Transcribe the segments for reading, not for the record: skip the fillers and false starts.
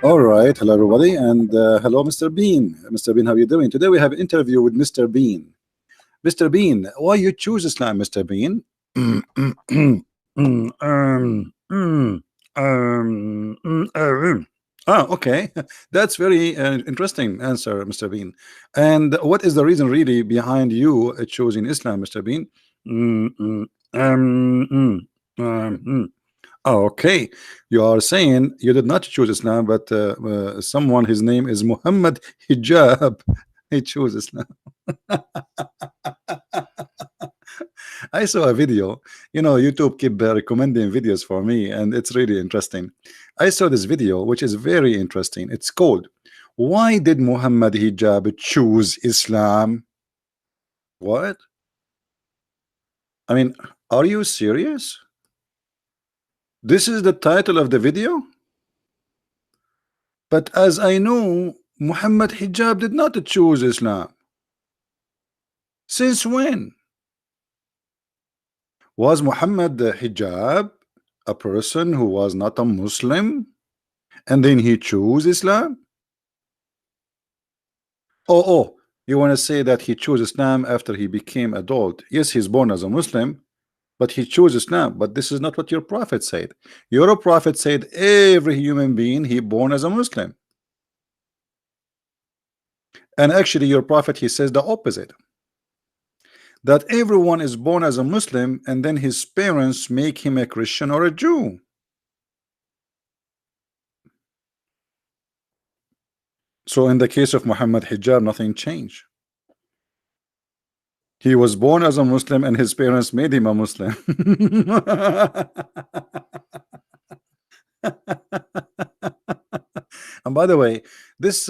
All right, hello everybody, and hello, Mr. Bean. Mr. Bean, how are you doing? Today we have an interview with Mr. Bean. Mr. Bean, why you choose Islam, Mr. Bean? Ah, okay. That's very interesting answer, Mr. Bean. And what is the reason really behind you choosing Islam, Mr. Bean? Mm, mm, Oh, okay. You are saying you did not choose Islam, but someone, his name is Muhammad Hijab. He chose Islam. I saw a video. YouTube keep recommending videos for me, and it's really interesting. I saw this video, which is very interesting. It's called "Why Did Muhammad Hijab Choose Islam?" What? I mean, are you serious? This is the title of the video? But as I know, Muhammad Hijab did not choose Islam. Since when? Was Muhammad Hijab a person who was not a Muslim and then he chose Islam? Oh, you want to say that he chose Islam after he became adult? Yes, he's born as a Muslim, but he chose Islam. But this is not what your prophet said. Your prophet said every human being he born as a Muslim. And actually your prophet, he says the opposite, that everyone is born as a Muslim and then his parents make him a Christian or a Jew. So in the case of Muhammad Hijab, nothing changed. He was born as a Muslim and his parents made him a Muslim. And by the way, this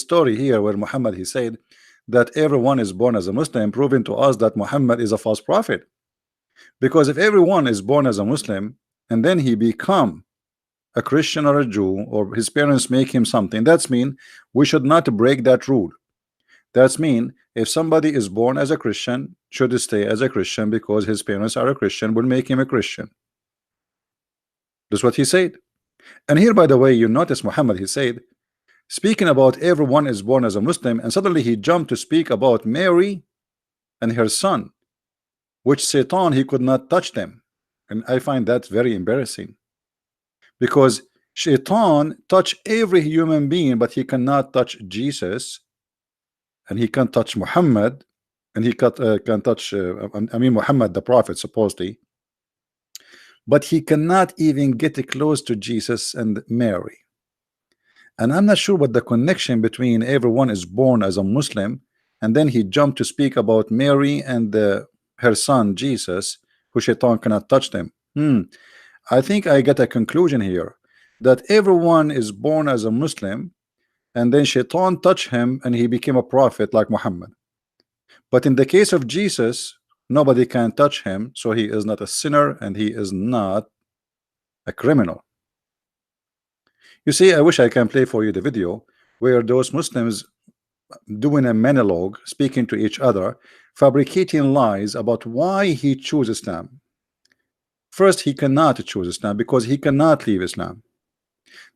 story here where Muhammad, he said that everyone is born as a Muslim, proving to us that Muhammad is a false prophet. Because if everyone is born as a Muslim and then he become a Christian or a Jew, or his parents make him something, that's mean we should not break that rule. That's mean if somebody is born as a Christian, should stay as a Christian because his parents are a Christian, will make him a Christian. That's what he said. And here, by the way, you notice Muhammad, he said, speaking about everyone is born as a Muslim, and suddenly he jumped to speak about Mary and her son, which Satan, he could not touch them. And I find that very embarrassing, because Shaitan touch every human being, but he cannot touch Jesus, and he can't touch Muhammad, and he can touch Muhammad the prophet supposedly, but he cannot even get close to Jesus and Mary. And I'm not sure what the connection between everyone is born as a Muslim and then he jumped to speak about Mary and her son Jesus, who Shaitan cannot touch them. I think I get a conclusion here that everyone is born as a Muslim and then Shaitan touched him and he became a prophet like Muhammad. But in the case of Jesus, nobody can touch him, so he is not a sinner and he is not a criminal. You see, I wish I can play for you the video where those Muslims doing a monologue, speaking to each other, fabricating lies about why he chose Islam. First, he cannot choose Islam because he cannot leave Islam.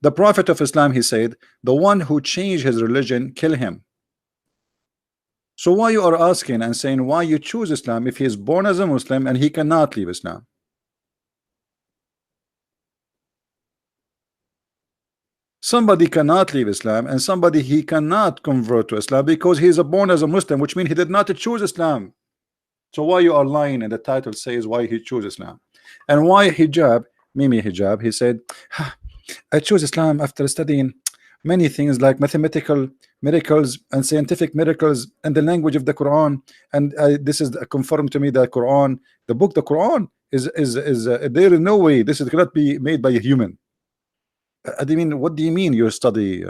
The Prophet of Islam, he said, the one who changed his religion, kill him. So why you are asking and saying why you choose Islam if he is born as a Muslim and he cannot leave Islam? Somebody cannot leave Islam and somebody he cannot convert to Islam because he is born as a Muslim, which means he did not choose Islam. So why you are lying? And the title says why he chose Islam. And why Hijab, Mimi Hijab, he said, I chose Islam after studying many things like mathematical miracles and scientific miracles and the language of the Quran, and this is confirmed to me that Quran, the book, the Quran is there is no way this cannot be made by a human. I mean, what do you mean you study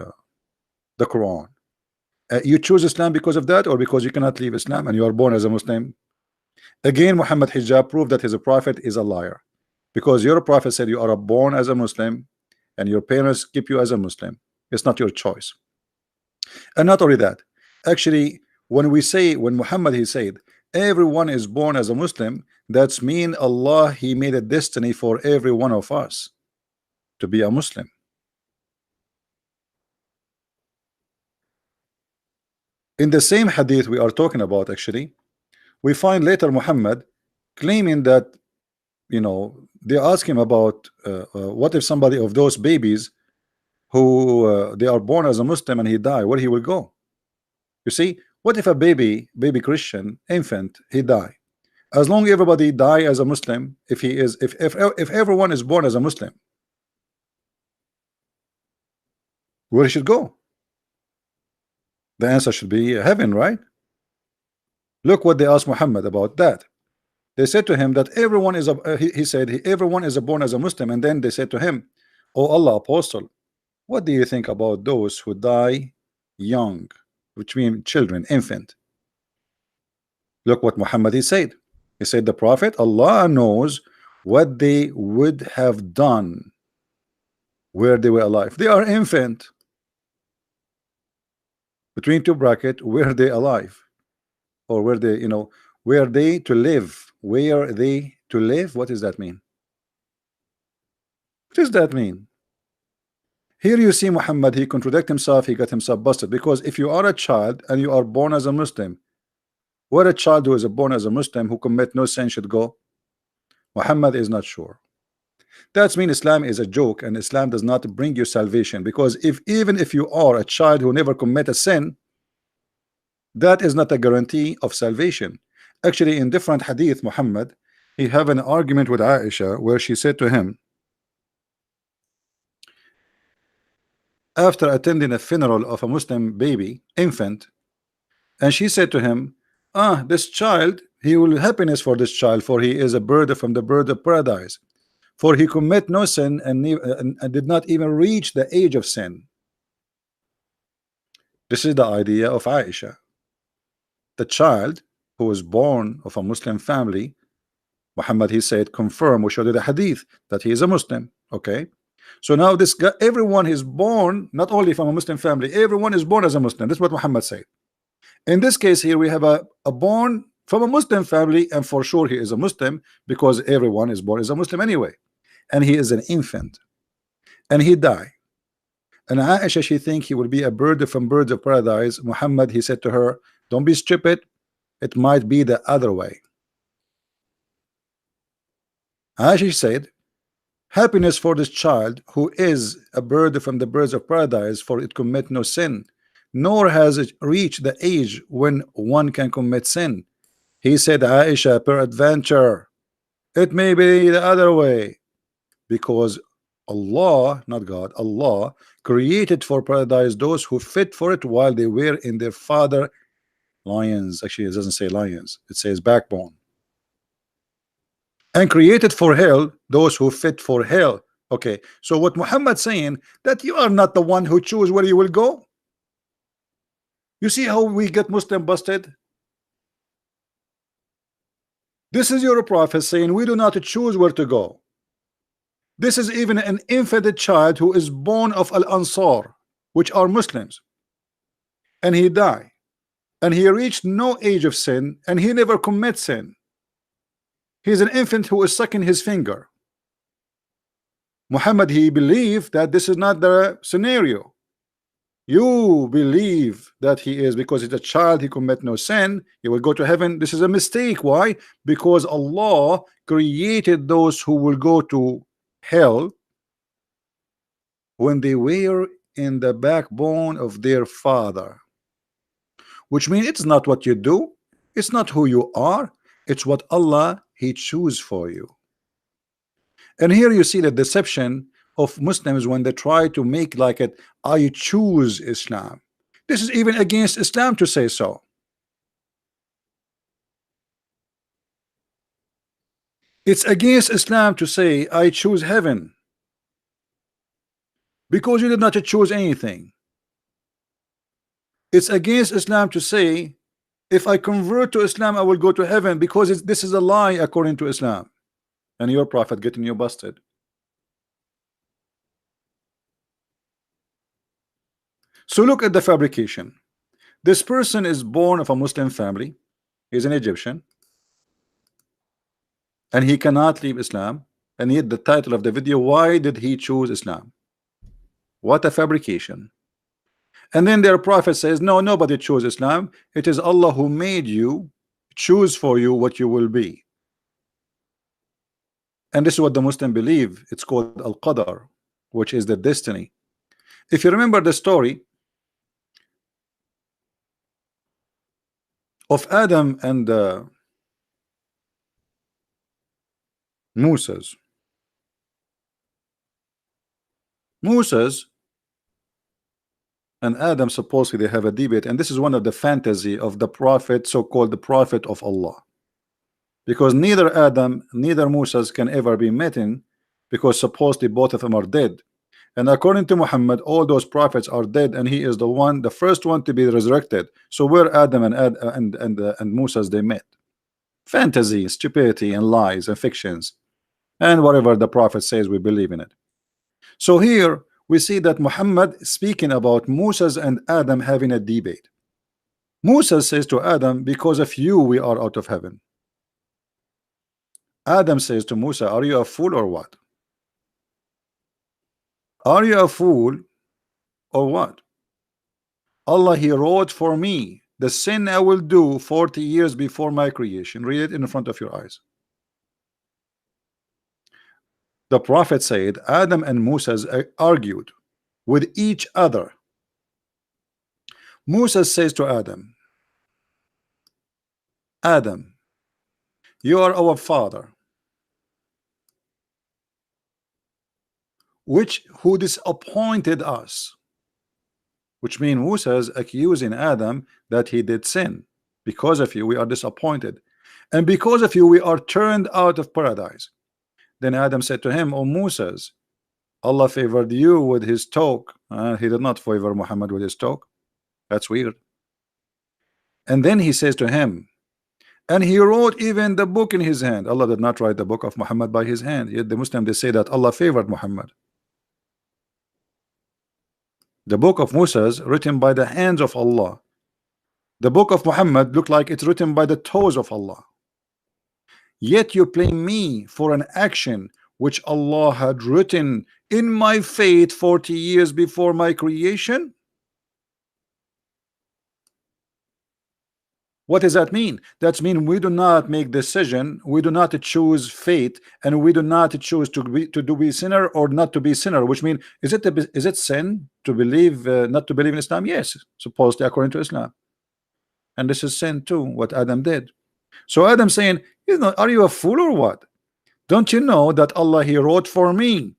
the Quran? You choose Islam because of that, or because you cannot leave Islam and you are born as a Muslim? Again, Muhammad Hijab proved that his prophet is a liar, because your prophet said you are born as a Muslim and your parents keep you as a Muslim. It's not your choice. And not only that, actually, when Muhammad, he said everyone is born as a Muslim, that's mean Allah, he made a destiny for every one of us to be a Muslim. In the same hadith we are talking about, actually, we find later Muhammad claiming that, you know, they ask him about what if somebody of those babies who they are born as a Muslim and he die, where he will go? You see, what if a baby Christian infant, he die? As long everybody die as a Muslim, if he is, if everyone is born as a Muslim, where he should go? The answer should be heaven, right? Look what they asked Muhammad about that. They said to him that everyone is a he said everyone is born as a Muslim, and then they said to him, "Oh Allah, apostle, what do you think about those who die young, which means children, infant?" Look what Muhammad he said. He said, the Prophet, Allah knows what they would have done where they were alive. They are infant. Between two bracket, were they alive? Or were they, you know, were they to live? Were they to live? What does that mean? What does that mean? Here you see Muhammad, he contradict himself, he got himself busted. Because if you are a child and you are born as a Muslim, where a child who is born as a Muslim who commit no sin should go? Muhammad is not sure. That means Islam is a joke, and Islam does not bring you salvation. Because if even if you are a child who never commit a sin, that is not a guarantee of salvation. Actually, in different hadith, Muhammad, he have an argument with Aisha where she said to him, after attending a funeral of a Muslim baby, infant, and she said to him, this child, he will happiness for this child, for he is a bird from the bird of paradise, for he commit no sin and did not even reach the age of sin. This is the idea of Aisha. The child who was born of a Muslim family, Muhammad, he said, confirm, we showed you the hadith that he is a Muslim. Okay, so now this guy, everyone is born not only from a Muslim family, everyone is born as a Muslim. That's what Muhammad said. In this case here, we have a born from a Muslim family, and for sure he is a Muslim because everyone is born as a Muslim anyway, and he is an infant, and he died. And Aisha, she think he will be a bird from birds of paradise. Muhammad, he said to her, don't be stupid, it might be the other way. Aisha said, happiness for this child who is a bird from the birds of paradise, for it commit no sin, nor has it reached the age when one can commit sin. He said, Aisha, peradventure it may be the other way, because Allah, not God, Allah created for paradise those who fit for it while they were in their father lions. Actually, it doesn't say lions, it says backbone. And created for hell those who fit for hell. Okay, so what Muhammad saying, that you are not the one who choose where you will go. You see how we get Muslim busted? This is your prophet saying we do not choose where to go. This is even an infant child who is born of Al-Ansar, which are Muslims, and he died, and he reached no age of sin, and he never commit sin. He's an infant who is sucking his finger. Muhammad, he believed that this is not the scenario. You believe that he is, because he's a child, he commit no sin, he will go to heaven. This is a mistake. Why? Because Allah created those who will go to hell when they were in the backbone of their father, which means it's not what you do, it's not who you are, it's what Allah he choose for you. And here you see the deception of Muslims when they try to make like it, I choose Islam. This is even against Islam to say so. It's against Islam to say I choose heaven, because you did not choose anything. It's against Islam to say if I convert to Islam I will go to heaven, because this is a lie according to Islam. And your prophet getting you busted. So look at the fabrication. This person is born of a Muslim family, he's an Egyptian, and he cannot leave Islam, and yet the title of the video, why did he choose Islam? What a fabrication. And then their prophet says, no, nobody chose Islam. It is Allah who made you, choose for you what you will be. And this is what the Muslim believe. It's called Al-Qadar, which is the destiny. If you remember the story of Adam and Moses. Moses and Adam supposedly they have a debate, and this is one of the fantasy of the prophet, so-called the prophet of Allah, because neither Adam neither Moses can ever be met in, because supposedly both of them are dead. And according to Muhammad, all those prophets are dead, and he is the first one to be resurrected. So where Adam and Moses they met? Fantasy, stupidity, and lies and fictions, and whatever the prophet says, we believe in it. So here we see that Muhammad speaking about Moses and Adam having a debate. Moses says to Adam, because of you we are out of heaven. Adam says to Musa, are you a fool or what? Are you a fool or what? Allah, he wrote for me the sin I will do 40 years before my creation. Read it in front of your eyes. The prophet said Adam and Moses argued with each other. Moses says to Adam, Adam, you are our father, who disappointed us, which means Moses accusing Adam that he did sin. Because of you we are disappointed, and because of you we are turned out of paradise. Then Adam said to him, O Moses, Allah favored you with his talk, he did not favor Muhammad with his talk. That's weird. And then he says to him, and he wrote even the book in his hand. Allah did not write the book of Muhammad by his hand. Yet the Muslim they say that Allah favored Muhammad. The book of Moses written by the hands of Allah. The book of Muhammad looked like it's written by the toes of Allah. Yet you blame me for an action which Allah had written in my fate 40 years before my creation. What does that mean? That means we do not make decision, we do not choose fate, and we do not choose to be sinner or not to be sinner. Which means, is it sin to believe not to believe in Islam? Yes, supposedly according to Islam, and this is sin too. What Adam did. So Adam saying, are you a fool or what? Don't you know that Allah he wrote for me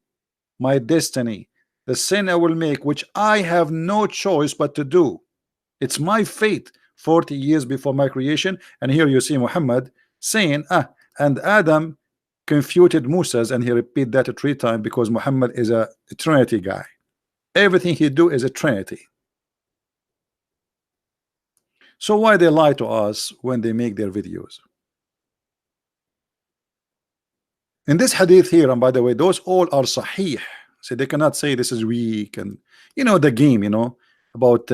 my destiny, the sin I will make, which I have no choice but to do. It's my fate. 40 years before my creation. And here you see Muhammad saying, and Adam confuted Moses, and he repeat that 3 times because Muhammad is a Trinity guy. Everything he do is a Trinity. So why they lie to us when they make their videos? In this hadith here, and by the way, those all are sahih. So they cannot say this is weak, and the game, about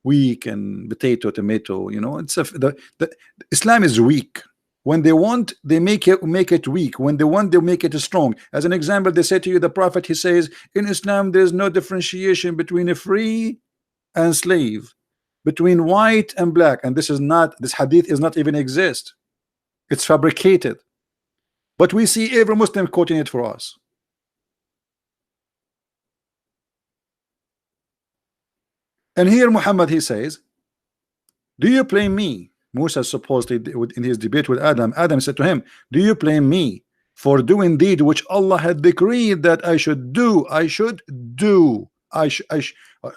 weak and potato, tomato, it's the Islam is weak. When they want, they make it weak. When they want, they make it strong. As an example, they say to you, the prophet, he says, in Islam there's no differentiation between a free and slave, between white and black. And this hadith is not even exist. It's fabricated. But we see every Muslim quoting it for us. And here Muhammad he says, do you blame me? Musa supposedly in his debate with Adam, Adam said to him, do you blame me for doing deed which Allah had decreed that I should do?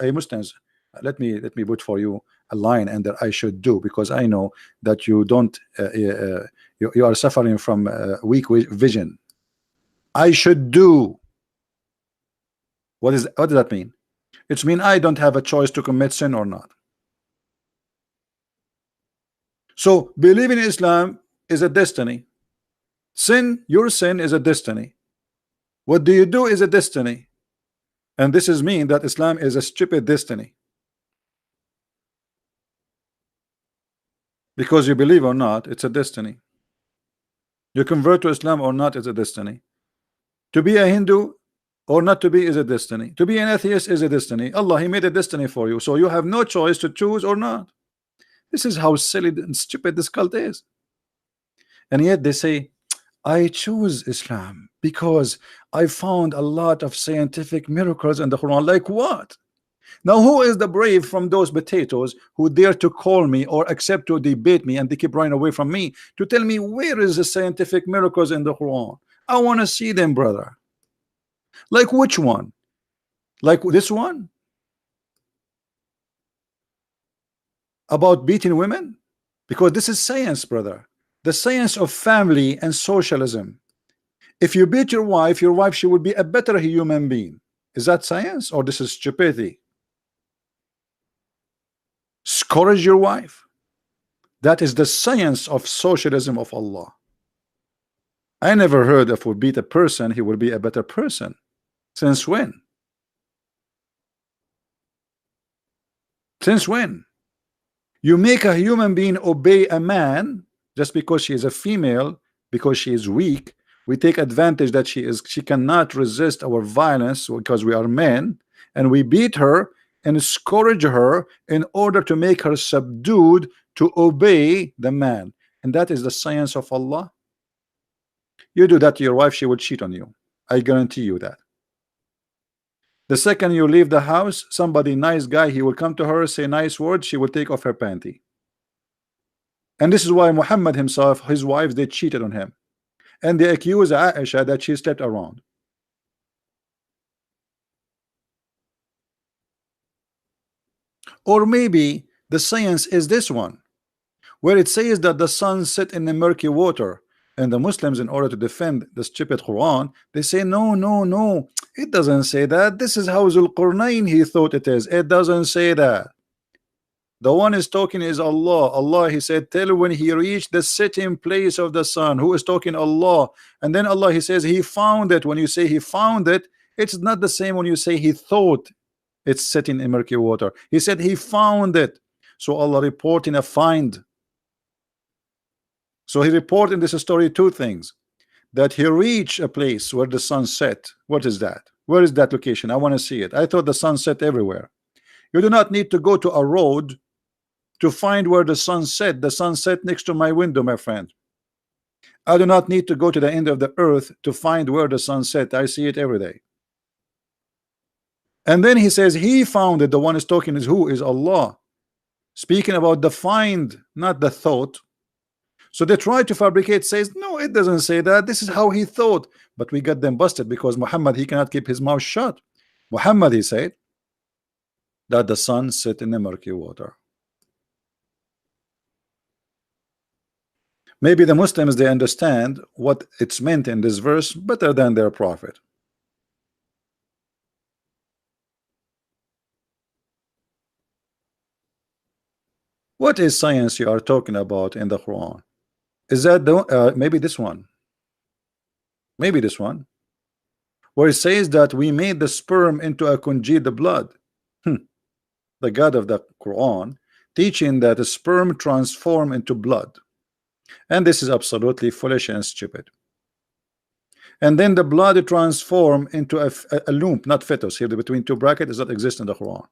Muslims, let me put for you a line under I should do, because I know that you don't you are suffering from weak vision. I should do. What does that mean? It means I don't have a choice to commit sin or not. So believing in Islam is a destiny. Your sin is a destiny. What do you do is a destiny. And this is mean that Islam is a stupid destiny. Because you believe or not, it's a destiny. You convert to Islam or not, it's a destiny. To be a Hindu Or not to be is a destiny. To be an atheist is a destiny. Allah, He made a destiny for you, so you have no choice to choose or not. This is how silly and stupid this cult is. And yet they say, I choose Islam because I found a lot of scientific miracles in the Quran. Like what? Now who is the brave from those potatoes who dare to call me or accept to debate me, and they keep running away from me, to tell me where is the scientific miracles in the Quran? I want to see them, brother. Like which one? Like this one? About beating women? Because this is science, brother. The science of family and socialism. If you beat your wife, she will be a better human being. Is that science or this is stupidity? Scourge your wife. That is the science of socialism of Allah. I never heard if we beat a person, he will be a better person. Since when? Since when? You make a human being obey a man just because she is a female, because she is weak. We take advantage that she cannot resist our violence because we are men, and we beat her and scourge her in order to make her subdued to obey the man. And that is the science of Allah. You do that to your wife, she will cheat on you. I guarantee you that. The second you leave the house, somebody nice guy, he will come to her, say nice words, she will take off her panty. And this is why Muhammad himself, his wives, they cheated on him. And they accuse Aisha that she slept around. Or maybe the science is this one, where it says that the sun set in the murky water, and the Muslims, in order to defend the stupid Quran, they say no, no, no, it doesn't say that. This is how Zulqarnain he thought it is. It doesn't say that. The one is talking is Allah. Allah, he said, tell when he reached the setting place of the sun. Who is talking? Allah. And then Allah, he says he found it. When you say he found it, it's not the same when you say he thought it's setting in murky water. He said he found it. So Allah reporting a find. So he reported in this story two things: that he reached a place where the sun set. What is that? Where is that location? I want to see it. I thought the sun set everywhere. You do not need to go to a road to find where the sun set. The sun set next to my window, my friend. I do not need to go to the end of the earth to find where the sun set. I see it every day. And then he says he found it. The one is talking is who? Is Allah. Speaking about the find, not the thought. So they try to fabricate, says no, it doesn't say that. This is how he thought. But we got them busted because Muhammad, he cannot keep his mouth shut. Muhammad, he said that the sun set in the murky water. Maybe the Muslims, they understand what it's meant in this verse better than their prophet. What is science you are talking about in the Quran? Is that the maybe this one? Maybe this one, where it says that we made the sperm into a congealed blood. The God of the Quran teaching that the sperm transform into blood. And this is absolutely foolish and stupid. And then the blood transform into a loom, not fetus. Here, between two brackets, does not exist in the Quran.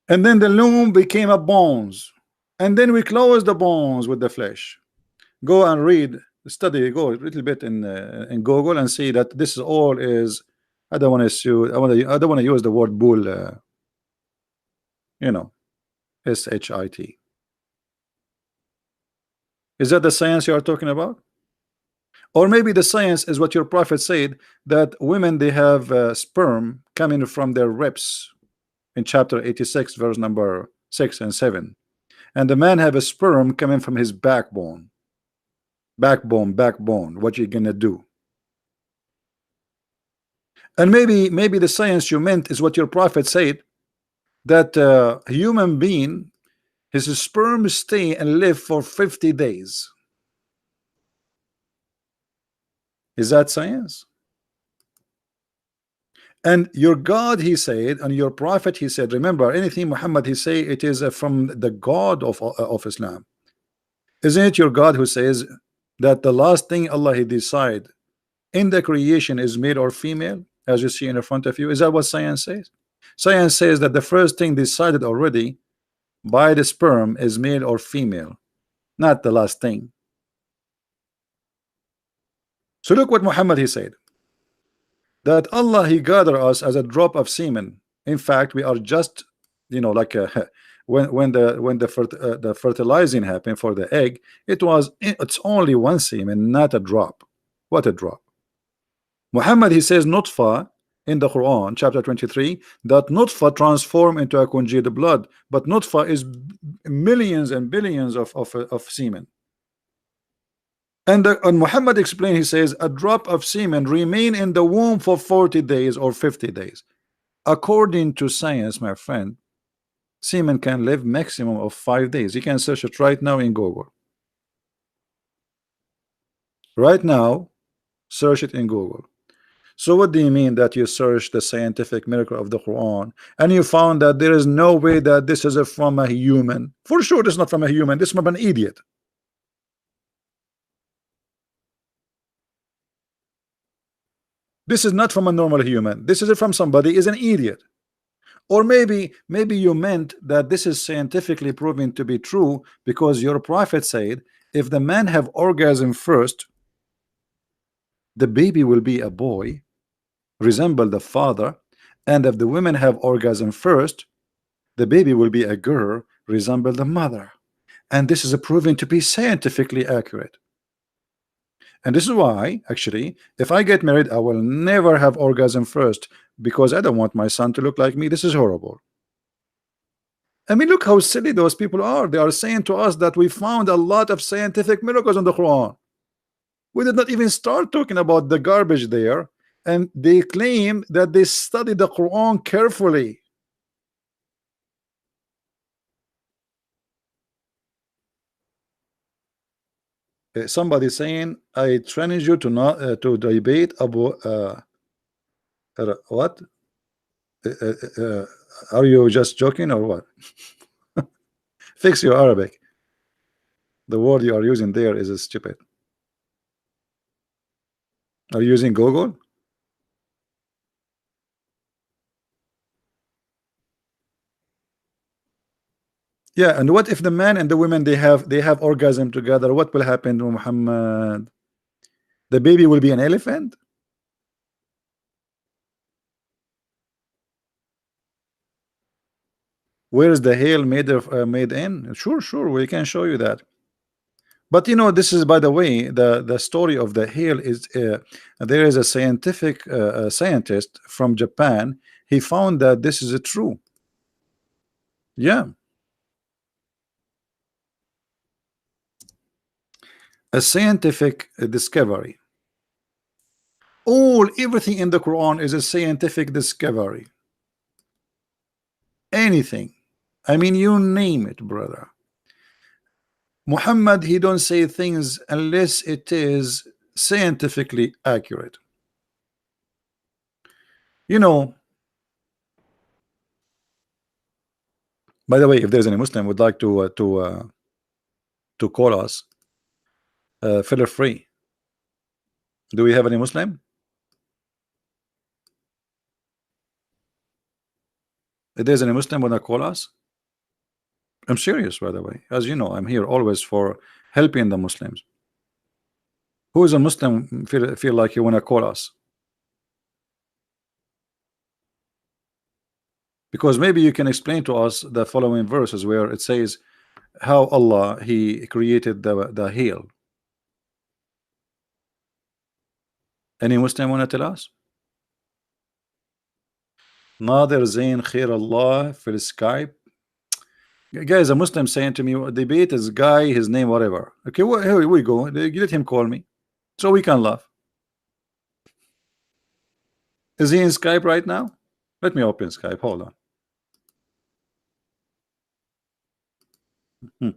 And then the loom became a bones. And then we close the bones with the flesh. Go and read, study, go a little bit in Google and see that this all is. I don't want to I don't want to use the word bull. You know, shit. Is that the science you are talking about? Or maybe the science is what your prophet said, that women, they have sperm coming from their ribs in chapter 86 verse number 6 and 7, and the man have a sperm coming from his backbone. Backbone, what you gonna do? And maybe the science you meant is what your prophet said, that a human being, his sperm stay and live for 50 days. Is that science? And your God, he said, and your prophet, he said, remember, anything Muhammad, he say, it is from the God of Islam. Isn't it your God who says that the last thing Allah, he decide in the creation is male or female, as you see in front of you? Is that what science says? Science says that the first thing decided already by the sperm is male or female, not the last thing. So look what Muhammad he said, that Allah he gathered us as a drop of semen. In fact, we are just, like when the fertilizing happened for the egg, it's only one semen, not a drop. What a drop. Muhammad he says nutfa in the Quran chapter 23, that nutfa transform into a congealed blood, but nutfa is millions and billions of semen. And Muhammad explained, he says a drop of semen remain in the womb for 40 days or 50 days. According to science, my friend, semen can live maximum of 5 days. You can search it right now in Google. Right now, search it in Google. So what do you mean that you search the scientific miracle of the Quran and you found that there is no way that this is from a human? For sure, this is not from a human. This is from an idiot. This is not from a normal human. This is from somebody is an idiot. Or maybe you meant that this is scientifically proven to be true because your prophet said if the man have orgasm first, the baby will be a boy, resemble the father, and if the women have orgasm first, the baby will be a girl, resemble the mother. And this is proven to be scientifically accurate. And this is why, actually, if I get married, I will never have orgasm first because I don't want my son to look like me. This is horrible. I mean, look how silly those people are. They are saying to us that we found a lot of scientific miracles in the Quran. We did not even start talking about the garbage there, and they claim that they study the Quran carefully. Somebody saying, I challenge you to not to debate about what? Are you just joking or what? Fix your Arabic. The word you are using there is stupid. Are you using Google? Yeah, and what if the man and the women they have orgasm together? What will happen to Muhammad? The baby will be an elephant? Where is the hail made in? Sure, we can show you that. But this is, by the way, the story of the hail is there is a scientific scientist from Japan. He found that this is true. Yeah, a scientific discovery. Everything in the Quran is a scientific discovery. Anything. I mean, you name it, brother. Muhammad, he don't say things unless it is scientifically accurate. By the way, if there's any Muslim would like to call us, feel free. Do we have any Muslim? If there's any Muslim wanna call us, I'm serious, by the way. As you know, I'm here always for helping the Muslims. Who is a Muslim feel like you wanna call us? Because maybe you can explain to us the following verses where it says how Allah he created the hail. Any Muslim wanna tell us? Nader Zain Khair Allah for Skype. Guys, a Muslim saying to me, debate is guy, his name, whatever. Okay, well, here we go. Let him call me so we can laugh. Is he in Skype right now? Let me open Skype. Hold on.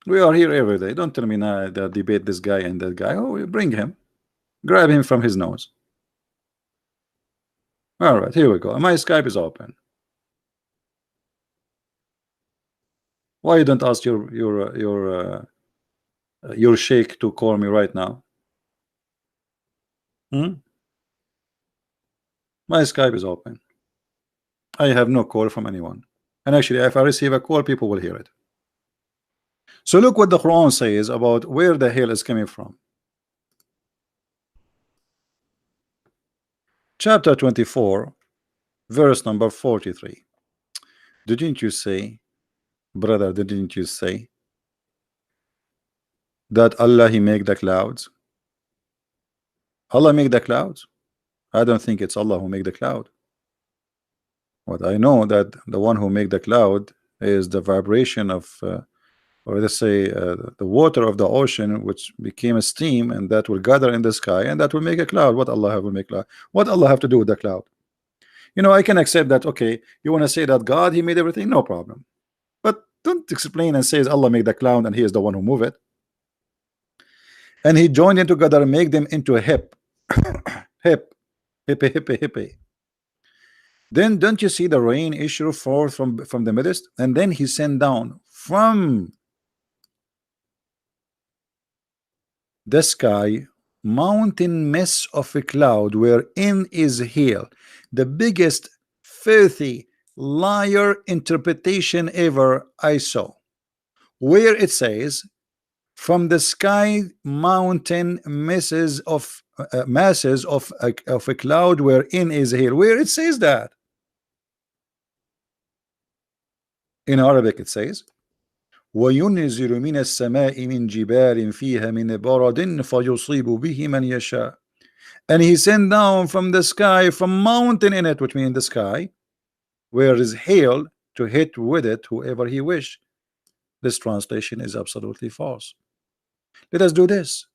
We are here every day. Don't tell me now that debate this guy and that guy. Oh, bring him. Grab him from his nose. All right, here we go. My Skype is open. Why you don't ask your sheikh to call me right now? Hmm? My Skype is open. I have no call from anyone. And actually, if I receive a call, people will hear it. So look what the Quran says about where the hail is coming from. Chapter 24, verse number 43. Didn't you say, brother, didn't you say that Allah He make the clouds? Allah make the clouds? I don't think it's Allah who make the cloud. What I know that the one who make the cloud is the vibration of or let's say the water of the ocean, which became a steam, and that will gather in the sky, and that will make a cloud. What Allah have will make cloud? What Allah have to do with the cloud? You know, I can accept that. Okay, you want to say that God He made everything, no problem. But don't explain and says Allah made the cloud and He is the one who move it. And He joined them together and make them into a hip, hip, hippie, hippie, hippie. Then don't you see the rain issue forth from the midst, and then He sent down from the sky mountain mess of a cloud wherein is hail, the biggest filthy liar interpretation ever I saw, where it says from the sky mountain masses of a cloud wherein is hail. Where it says that? In Arabic it says وَيُنْزِلُ مِنَ السَّمَاءِ مِنْ جِبَالٍ فِيهَا مِنْ بَرَدٍ فَيُصِيبُ بِهِ مَنْ يَشَاءُ. And He sent down from the sky, from mountain in it, which means the sky, where is hail, to hit with it whoever He wish. This translation is absolutely false. Let us do this.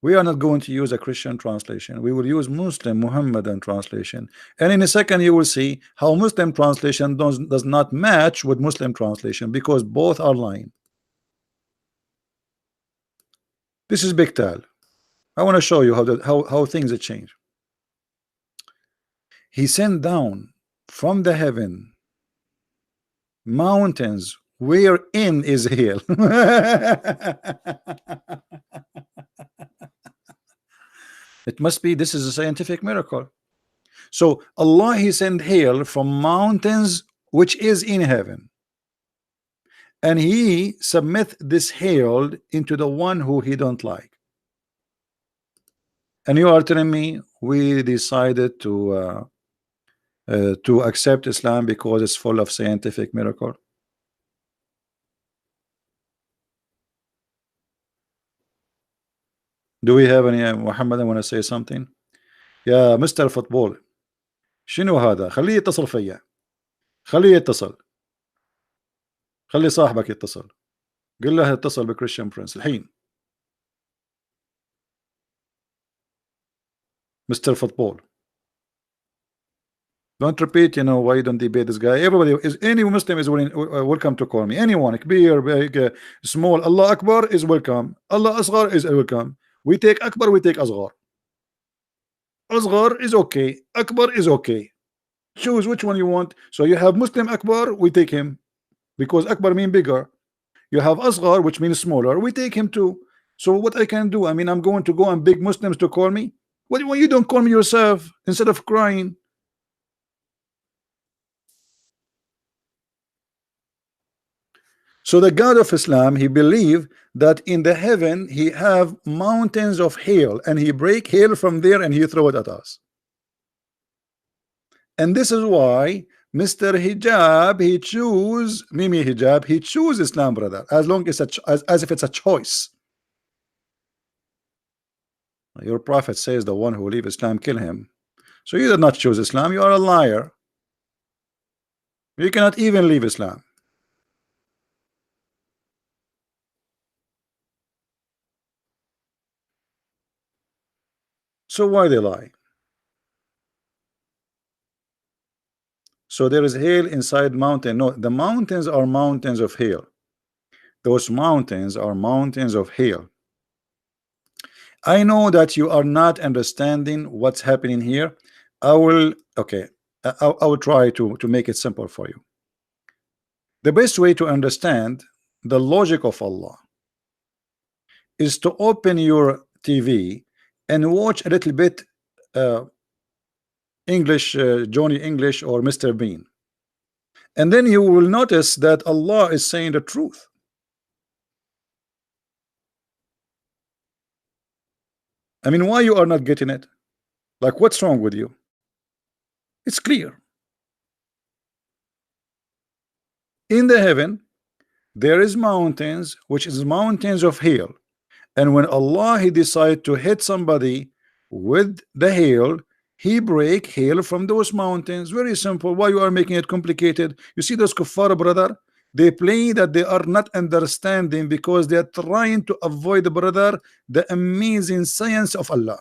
We are not going to use a Christian translation. We will use Muslim Muhammadan translation. And in a second you will see how Muslim translation does not match with Muslim translation, because both are lying. This is Big Tal. I want to show you how things have changed. He sent down from the heaven mountains wherein is hail. It must be, this is a scientific miracle. So Allah He sent hail from mountains which is in heaven, and He submit this hail into the one who He don't like. And you are telling me we decided to accept Islam because it's full of scientific miracle? Do we have any Muhammad? I want to say something. يا مستر فوتبول، شنو هذا؟ خليه يتصل فيا، خليه يتصل، خلي صاحبك يتصل، قل له اتصل بكريستيان برنس الحين. مستر فوتبول، don't repeat. You know, why don't debate this guy? Everybody is, any Muslim is willing, welcome to call me. Anyone, كبير, big, small. Allah Akbar is welcome. Allah Asghar is welcome. We take Akbar, we take Asghar. Asghar is okay, Akbar is okay. Choose which one you want. So you have Muslim Akbar, we take him, because Akbar means bigger. You have Asghar, which means smaller, we take him too. So what I can do? I mean, I'm going to go and beg Muslims to call me. What, why you don't call me yourself instead of crying? So the God of Islam, he believed that in the heaven he have mountains of hail, and he break hail from there and he throw it at us. And this is why Mr. Hijab, he choose Mimi Hijab, he choose Islam, brother, as long as as if it's a choice. Your prophet says the one who leave Islam, kill him. So you did not choose Islam, you are a liar. You cannot even leave Islam. So why they lie? So there is hail inside mountain. No, the mountains are mountains of hail. Those mountains are mountains of hail. I know that you are not understanding what's happening here. I will, okay, I will try to make it simple for you. The best way to understand the logic of Allah is to open your TV and watch a little bit uh, English, Johnny English or Mr. Bean, and then you will notice that Allah is saying the truth. I mean, why you are not getting it? Like, what's wrong with you? It's clear. In the heaven there is mountains, which is mountains of hail, and when Allah he decide to hit somebody with the hail, he break hail from those mountains. Very simple. Why you are making it complicated? You see those kuffar, brother, they play that they are not understanding because they are trying to avoid, brother, the amazing science of Allah.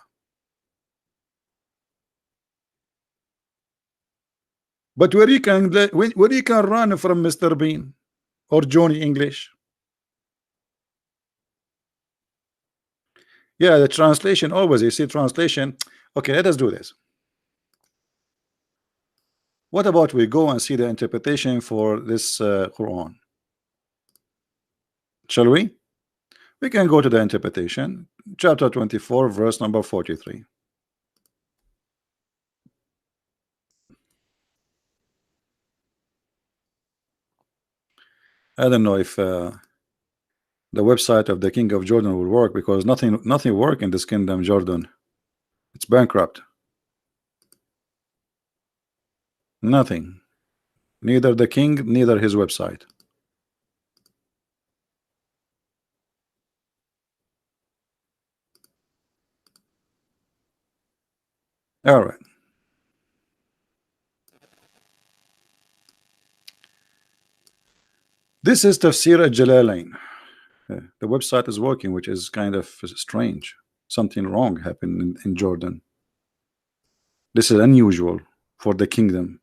But where you can run from Mr. Bean or Johnny English? Yeah, the translation always, you see translation. Okay, let us do this. What about we go and see the interpretation for this Quran? Shall we? We can go to the interpretation, chapter 24, verse number 43. I don't know if the website of the King of Jordan will work, because nothing work in this kingdom Jordan. It's bankrupt. Nothing. Neither the king, neither his website. All right. This is Tafsir al-Jalalain. The website is working, which is kind of strange. Something wrong happened in Jordan. This is unusual for the kingdom.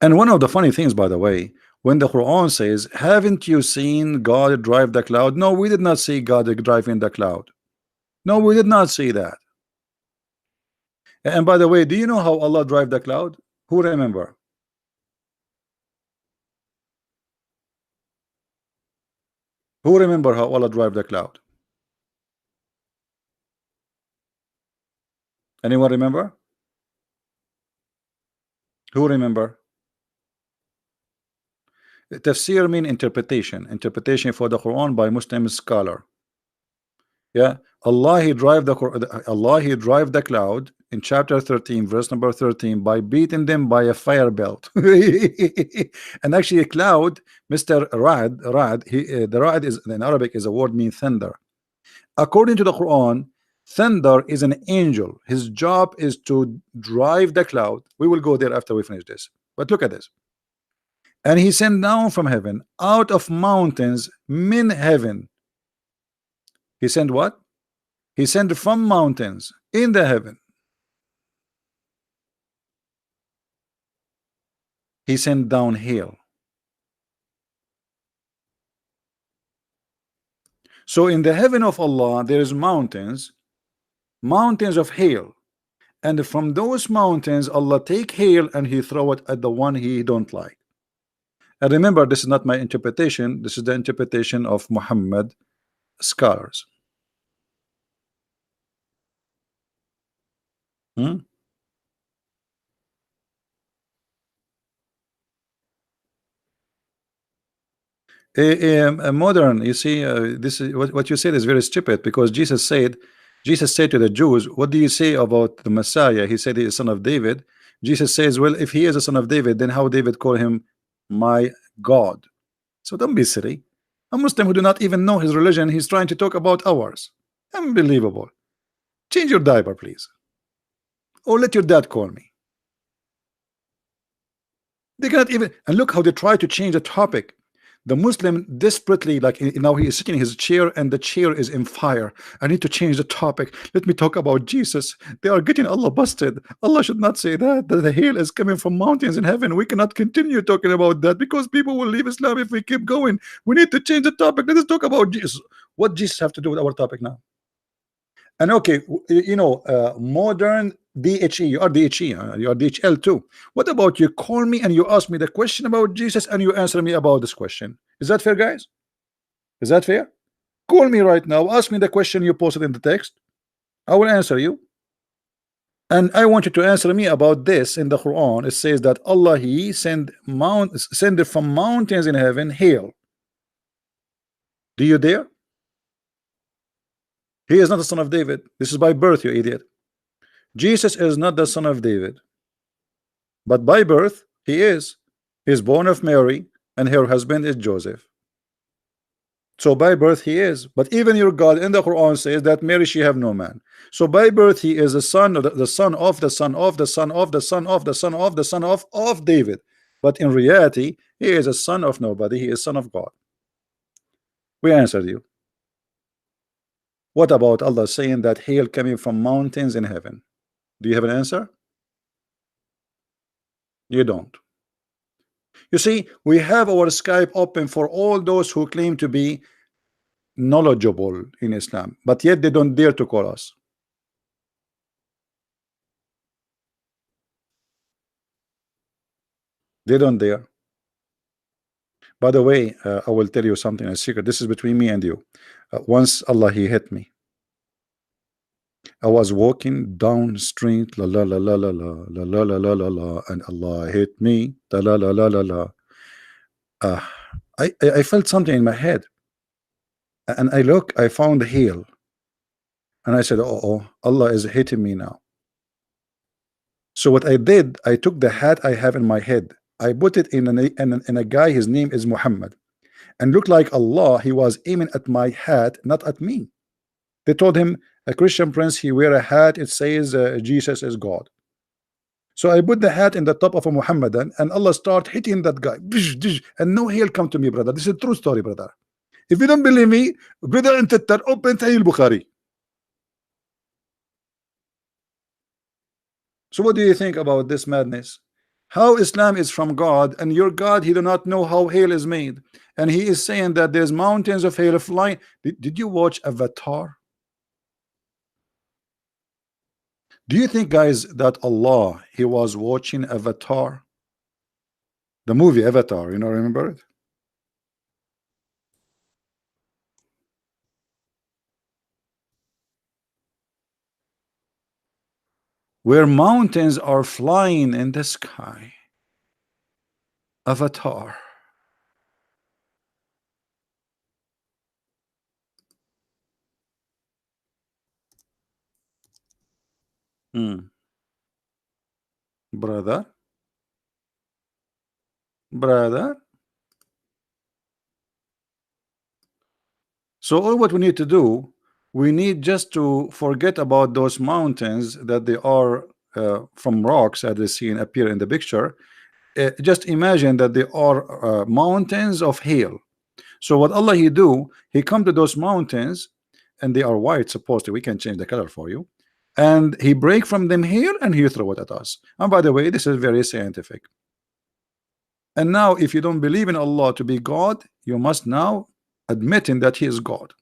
And one of the funny things, by the way, when the Quran says, haven't you seen God drive the cloud? No, we did not see God driving the cloud. No, we did not see that. And by the way, do you know how Allah drive the cloud? Who remember? Who remember how Allah drive the cloud? Anyone remember? Who remember? Tafsir mean interpretation for the Quran by Muslim scholar. Yeah, Allah he drive the cloud in chapter 13, verse number 13, by beating them by a fire belt. And actually a cloud, Mr. Rad, the Rad is in Arabic is a word mean thunder. According to the Quran, thunder is an angel. His job is to drive the cloud. We will go there after we finish this. But look at this. And he sent down from heaven, out of mountains, min heaven. He sent what? He sent from mountains in the heaven. He sent down hail. So in the heaven of Allah there is mountains of hail, and from those mountains Allah take hail and he throw it at the one he don't like. And remember, this is not my interpretation, this is the interpretation of Muhammad scholars. Modern, you see, this is what you said is very stupid, because Jesus said to the Jews, what do you say about the Messiah? He said he is son of David. Jesus says, well, if he is a son of David, then how David call him my God? So don't be silly. A Muslim who do not even know his religion, he's trying to talk about ours. Unbelievable. Change your diaper, please, or let your dad call me. They cannot even, and look how they try to change the topic. The Muslim desperately, like now he is sitting in his chair and the chair is in fire. I need to change the topic. Let me talk about Jesus. They are getting Allah busted. Allah should not say that the hail is coming from mountains in heaven. We cannot continue talking about that because people will leave Islam if we keep going. We need to change the topic. Let us talk about Jesus. What Jesus have to do with our topic now? And okay, you know, modern DHE, you are DHE, you are DHL too. What about you call me and you ask me the question about Jesus and you answer me about this question? Is that fair, guys? Is that fair? Call me right now, ask me the question you posted in the text. I will answer you. And I want you to answer me about this. In the Quran it says that Allah, he send it from mountains in heaven hail. Do you dare? He is not the son of David. This is by birth, you idiot. Jesus is not the son of David, but by birth he is. He is born of Mary, and her husband is Joseph. So by birth he is. But even your God in the Quran says that Mary, she have no man. So by birth he is the son of the son of the son of the son of the son of the son of the son of David. But in reality he is a son of nobody. He is son of God. We answered you. What about Allah saying that hail coming from mountains in heaven? Do you have an answer? You don't. You see, we have our Skype open for all those who claim to be knowledgeable in Islam, but yet they don't dare to call us. They don't dare. By the way, I will tell you something, a secret. This is between me and you. Once Allah, he hit me. I was walking down the street, la la la la la la la la la la la la, and Allah hit me, la la la la la la. I felt something in my head, and I found hail, and I said, oh, Allah is hitting me now. So what I did, I took the hat I have in my head, I put it in a guy, his name is Muhammad, and looked like Allah, he was aiming at my hat, not at me. They told him, a Christian prince, he wear a hat, it says Jesus is God. So I put the hat in the top of a Muhammadan, and Allah start hitting that guy, and no hail come to me, brother. This is a true story, brother. If you don't believe me, brother, open Sahih Bukhari. So what do you think about this madness? How Islam is from God, and your God, he do not know how hail is made, and he is saying that there's mountains of hail flying. Did you watch Avatar? Do you think, guys, that Allah, he was watching Avatar? The movie Avatar, you know, remember it? Where mountains are flying in the sky. Avatar. Brother. So all what we need to do, we need just to forget about those mountains that they are from rocks as they see and appear in the picture. Just imagine that they are mountains of hail. So what Allah he do, he come to those mountains, and they are white supposedly, we can change the color for you, and he break from them hail and he throw it at us. And by the way, this is very scientific. And now if you don't believe in Allah to be God, you must now admitting that he is God.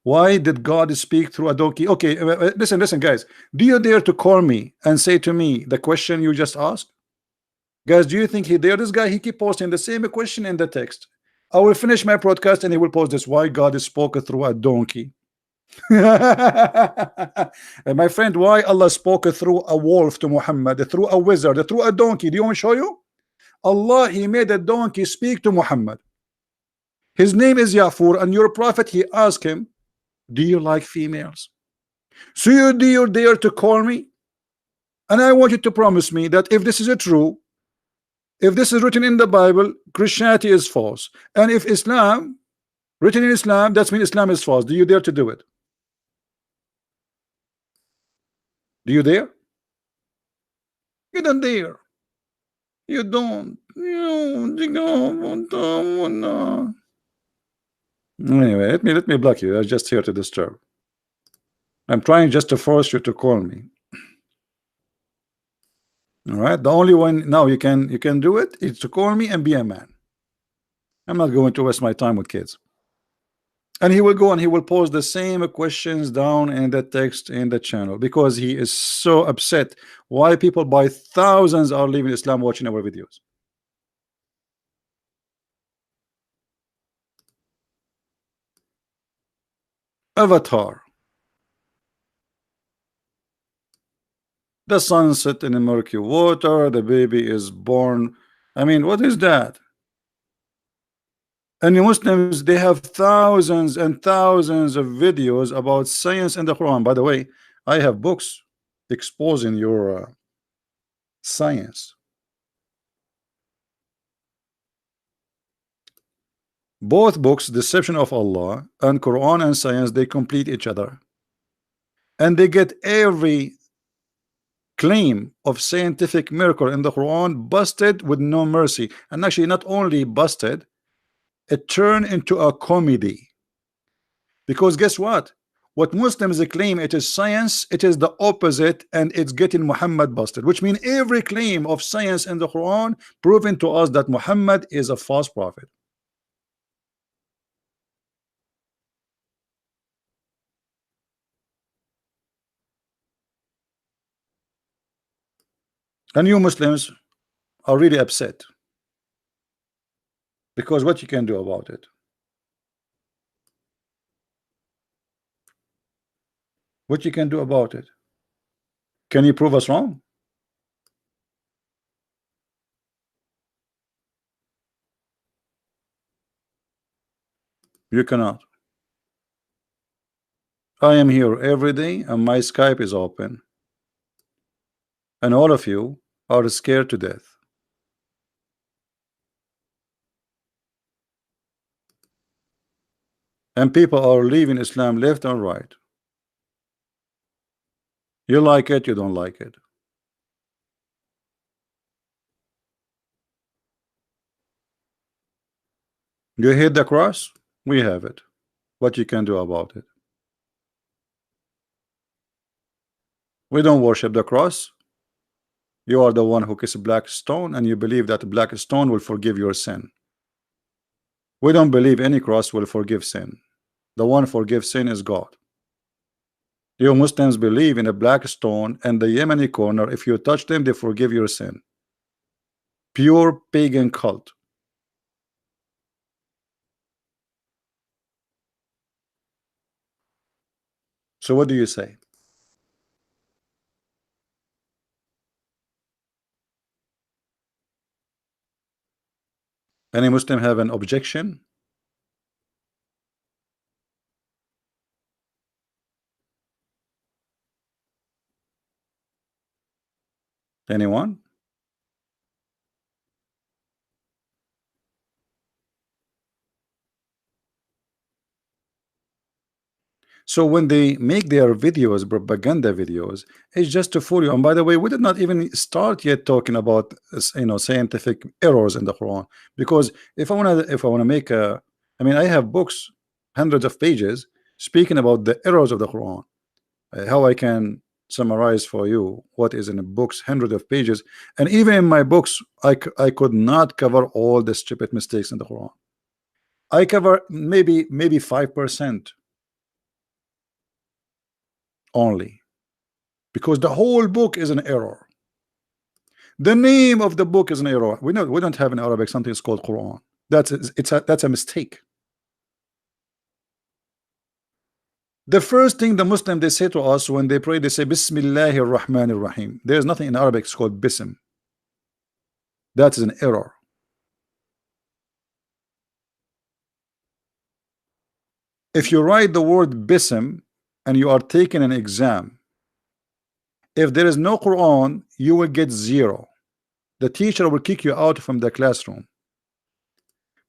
Why did God speak through a donkey? Okay, listen, guys. Do you dare to call me and say to me the question you just asked? Guys, do you think he dare? This guy, he keep posting the same question in the text. I will finish my broadcast and he will post this. Why God spoke through a donkey? And my friend, why Allah spoke through a wolf to Muhammad, through a wizard, through a donkey? Do you want to show you? Allah, he made a donkey speak to Muhammad. His name is Yafur, and your prophet, he asked him, do you like females? So you dare to call me? And I want you to promise me that if this is true, if this is written in the Bible, Christianity is false, and if Islam written in Islam, that means Islam is false. Do you dare to do it? Do you dare? You don't dare. You don't. Anyway, let me block you. I'm just here to disturb. I'm trying just to force you to call me. All right. The only one now you can do it is to call me and be a man. I'm not going to waste my time with kids. And he will go and he will pose the same questions down in the text in the channel because he is so upset why people by thousands are leaving Islam watching our videos. Avatar, the sunset in the murky water, the baby is born. I mean, what is that? And the Muslims, they have thousands and thousands of videos about science in the Quran. By the way, I have books exposing your science. Both books, Deception of Allah and Quran and Science, they complete each other. And they get every claim of scientific miracle in the Quran busted with no mercy. And actually, not only busted, it turned into a comedy. Because guess what? What Muslims claim it is science, it is the opposite, and it's getting Muhammad busted, which means every claim of science in the Quran proving to us that Muhammad is a false prophet. And you Muslims are really upset because what you can do about it? What you can do about it? Can you prove us wrong? You cannot. I am here every day and my Skype is open. And all of you are scared to death. And people are leaving Islam left and right. You like it, you don't like it. You hate the cross? We have it. What you can do about it? We don't worship the cross. You are the one who kisses black stone and you believe that black stone will forgive your sin. We don't believe any cross will forgive sin. The one forgives sin is God. You Muslims believe in a black stone and the Yemeni corner. If you touch them, they forgive your sin. Pure pagan cult. So what do you say? Any Muslim have an objection? Anyone? So when they make their videos, propaganda videos, it's just to fool you. And by the way, we did not even start yet talking about scientific errors in the Quran. Because if I wanna make a, I mean, I have books, hundreds of pages, speaking about the errors of the Quran. How I can summarize for you what is in the books, hundreds of pages, and even in my books, I could not cover all the stupid mistakes in the Quran. I cover maybe 5% only, because the whole book is an error. The name of the book is an error. We don't have in Arabic something is called Quran. That's a mistake. The first thing the Muslim they say to us when they pray, they say Bismillahir Rahmanir Rahim. There is nothing in Arabic it's called Bism. That is an error. If you write the word Bism and you are taking an exam, if there is no Quran, you will get 0. The teacher will kick you out from the classroom.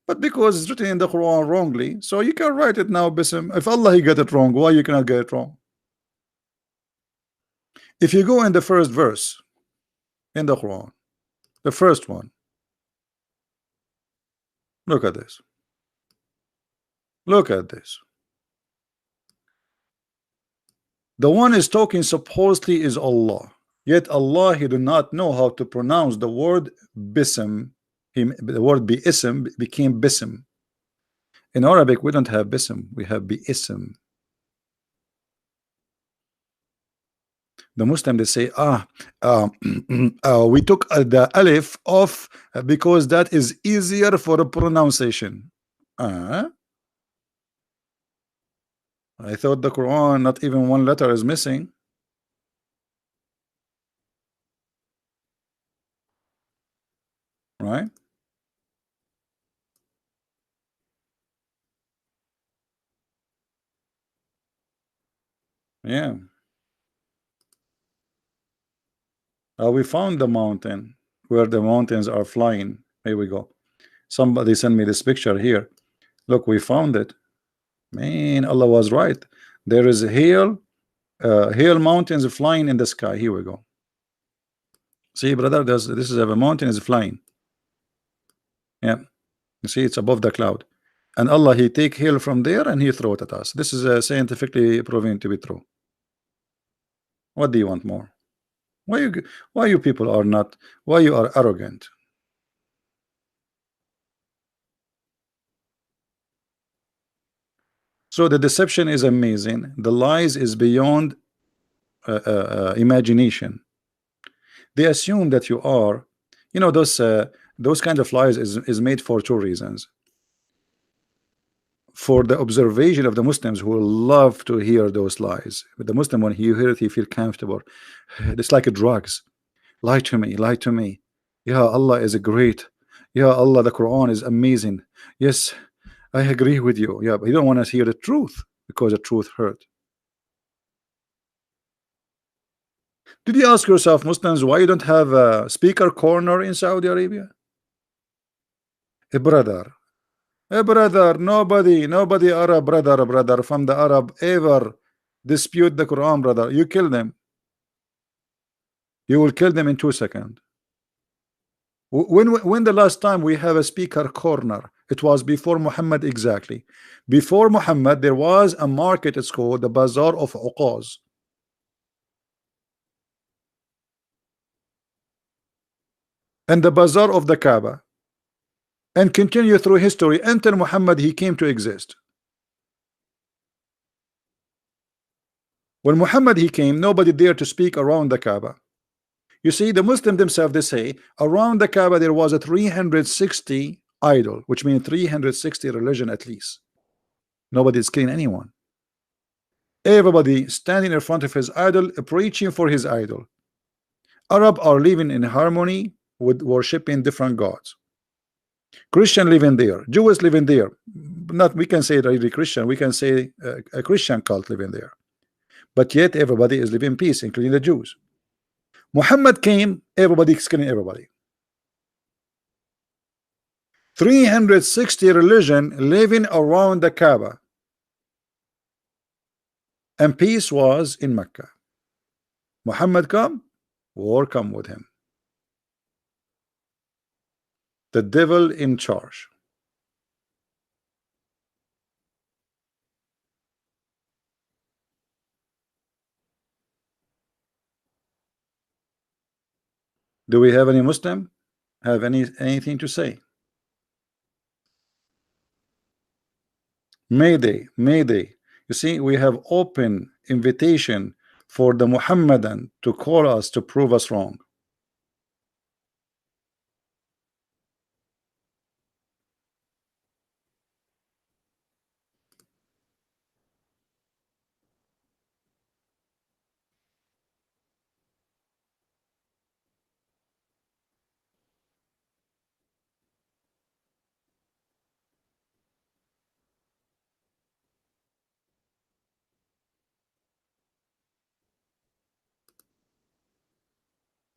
But because it's written in the Quran wrongly, so you can write it now, Bism. If Allah he got it wrong, why you cannot get it wrong? If you go in the first verse in the Quran, the first one, look at this. Look at this. The one is talking supposedly is Allah. Yet Allah he do not know how to pronounce the word Bism. The word Bi-ism became Bism. In Arabic, we don't have bism, we have bi'ism. The Muslim, they say, uh, we took the alif off because that is easier for the pronunciation. uh, I thought the Quran, not even one letter is missing, right? Yeah. We found the mountain where the mountains are flying. Here we go. Somebody sent me this picture here. Look, we found it. Man, Allah was right. There is hail mountains flying in the sky. Here we go. See, brother, this is a mountain is flying. Yeah, you see, it's above the cloud. And Allah, He take hail from there and He throw it at us. This is scientifically proven to be true. What do you want more? Why you people are not? Why you are arrogant? So the deception is amazing. The lies is beyond imagination. They assume that you are, you know, those kind of lies is made for two reasons. For the observation of the Muslims who love to hear those lies. But the Muslim, when he hear it, he feel comfortable. It's like drugs. Lie to me, lie to me. Yeah, Allah is great. Yeah, Allah, the Quran is amazing. Yes, I agree with you. Yeah, but you don't want to hear the truth because the truth hurt. Did you ask yourself, Muslims, why you don't have a speaker corner in Saudi Arabia? A brother, nobody Arab brother from the Arab ever dispute the Quran, brother. You kill them. You will kill them in 2 seconds. When the last time we have a speaker corner? It was before Muhammad, exactly. Before Muhammad, there was a market. It's called the Bazaar of Uqaz. And the Bazaar of the Kaaba. And continue through history until Muhammad he came to exist. When Muhammad he came, nobody dared to speak around the Kaaba. You see, the Muslim themselves, they say around the Kaaba there was a 360 idol, which means 360 religion at least. Nobody is killing anyone. Everybody standing in front of his idol, preaching for his idol. Arab are living in harmony with worshiping different gods. Christian living there, Jews living there. Not we can say really Christian, we can say a Christian cult living there. But yet everybody is living in peace, including the Jews. Muhammad came, everybody is killing everybody. 360 religion living around the Kaaba, and peace was in Mecca. Muhammad come, war come with him. The devil in charge. Do we have any Muslim have anything to say? Mayday, Mayday. You see, we have open invitation for the Muhammadan to call us to prove us wrong.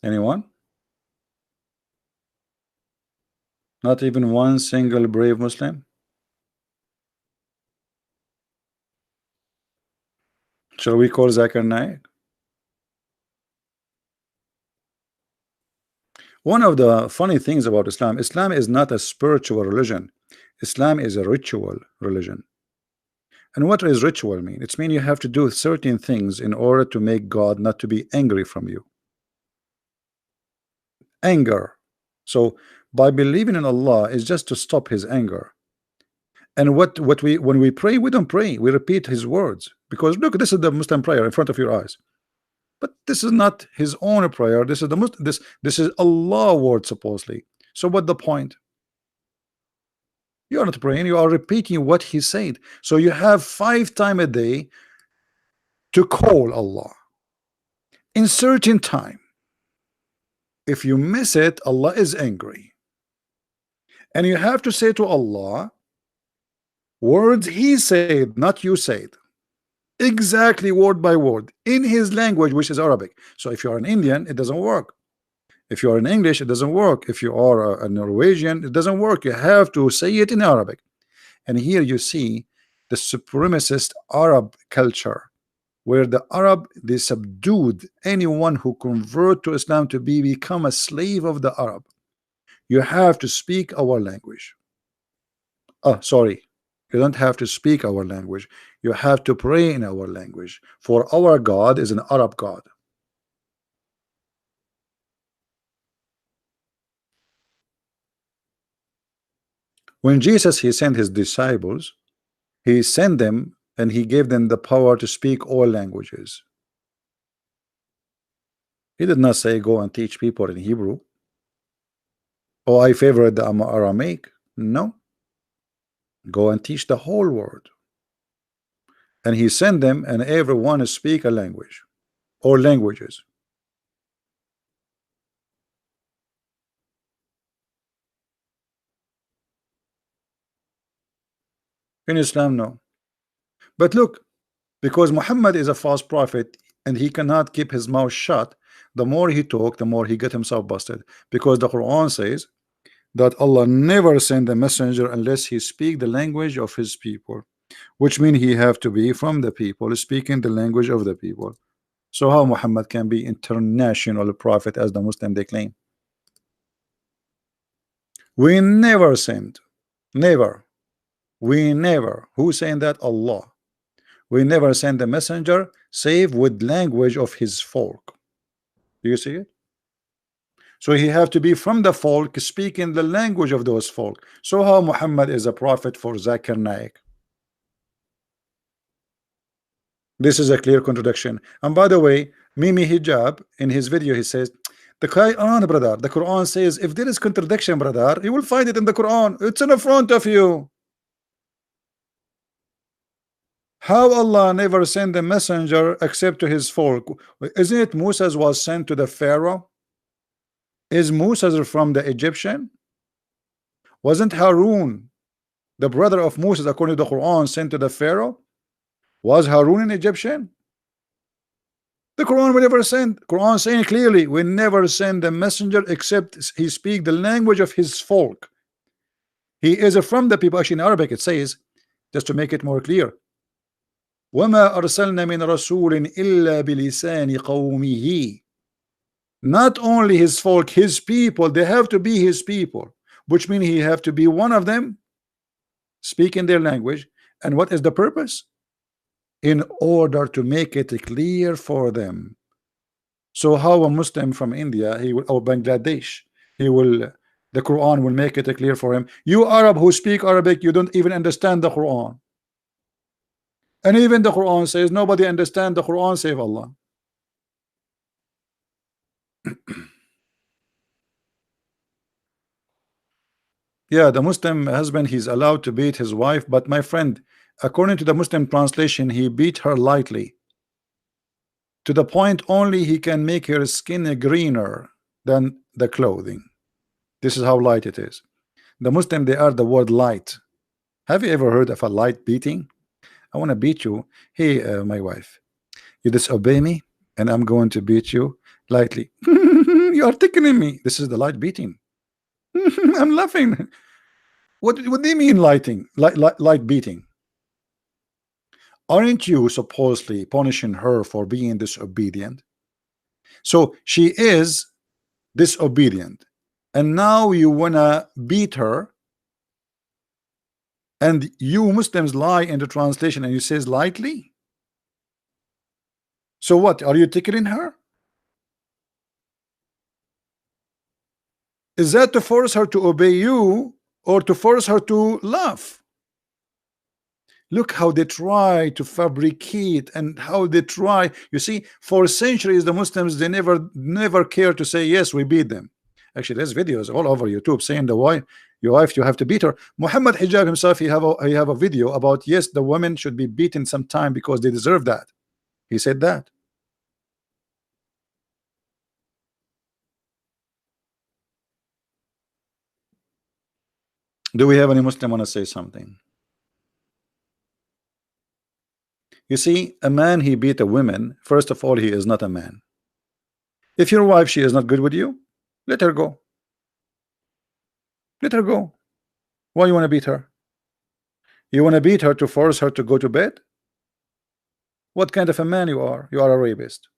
Anyone? Not even one single brave Muslim? Shall we call Zakir Naik? One of the funny things about Islam, Islam is not a spiritual religion. Islam is a ritual religion. And what does ritual mean? It's mean you have to do certain things in order to make God not to be angry from you. Anger. So by believing in Allah is just to stop his anger. And what we when we pray, we don't pray, we repeat his words, because look, this is the Muslim prayer in front of your eyes. But this is not his own prayer. This is the Muslim, this is Allah word supposedly. So what the point? You are not praying, you are repeating what he said. So you have 5 times a day to call Allah in certain time. If you miss it, Allah is angry, and you have to say to Allah words he said, not you said, exactly word by word in his language, which is Arabic. So if you are an Indian, it doesn't work. If you are in English, it doesn't work. If you are a Norwegian, it doesn't work. You have to say it in Arabic. And here you see the supremacist Arab culture, where the Arab, they subdued anyone who convert to Islam to become a slave of the Arab. You have to speak our language. Oh, sorry, you don't have to speak our language. You have to pray in our language, for our God is an Arab God. When Jesus, he sent his disciples, he sent them and he gave them the power to speak all languages. He did not say go and teach people in Hebrew. Oh, I favorite the Aramaic. No, go and teach the whole world. And he sent them, and everyone speak a language or languages. In Islam, no. But look, because Muhammad is a false prophet and he cannot keep his mouth shut, the more he talk, the more he get himself busted. Because the Quran says that Allah never send a messenger unless he speak the language of his people, which means he have to be from the people, speaking the language of the people. So how Muhammad can be international prophet as the Muslim they claim? We never sent, never, we never. Who saying that? Allah. We never send a messenger save with language of his folk. Do you see it? So he have to be from the folk, speaking the language of those folk. So how Muhammad is a prophet for Zakir Naik? This is a clear contradiction. And by the way, Mimi Hijab in his video, he says the Quran, brother, the Quran says if there is contradiction, brother, you will find it in the Quran. It's in front of you. How Allah never sent a messenger except to his folk? Isn't it Moses was sent to the Pharaoh? Is Moses from the Egyptian? Wasn't Harun, the brother of Moses, according to the Quran, sent to the Pharaoh? Was Harun an Egyptian? The Quran will never send. Quran saying clearly, we never send a messenger except he speak the language of his folk. He is from the people. Actually, in Arabic it says, just to make it more clear, وَمَا أَرْسَلْنَا مِنْ رَسُولٍ إِلَّا بِلِسَانِ قَوْمِهِ. Not only his folk, his people, they have to be his people, which means he have to be one of them, speaking their language. And what is the purpose? In order to make it clear for them. So how a Muslim from India, he will, or Bangladesh, he will, the Quran will make it clear for him. You Arab who speak Arabic, you don't even understand the Quran. And even the Quran says nobody understand the Quran save Allah. Yeah, the Muslim husband, he's allowed to beat his wife, but my friend, according to the Muslim translation, he beat her lightly, to the point only he can make her skin greener than the clothing. This is how light it is. The Muslim, they are the word light. Have you ever heard of a light beating? I want to beat you. Hey, my wife, you disobey me, and I'm going to beat you lightly. You are tickling me. This is the light beating. I'm laughing. What do you mean lighting? Light beating? Aren't you supposedly punishing her for being disobedient? So she is disobedient, and now you wanna beat her, and you Muslims lie in the translation and you says lightly. So what, are you tickling her? Is that to force her to obey you or to force her to laugh? Look how they try to fabricate and how they try. You see, for centuries the Muslims, they never care to say yes, we beat them. Actually, there's videos all over YouTube saying the wife, your wife, you have to beat her. Muhammad Hijab himself, he have a video about, yes, the women should be beaten sometime because they deserve that. He said that. Do we have any Muslim want to say something? You see, a man, he beat a woman. First of all, he is not a man. If your wife, she is not good with you, let her go. Let her go. Why you want to beat her? You want to beat her to force her to go to bed? What kind of a man you are? You are a rapist.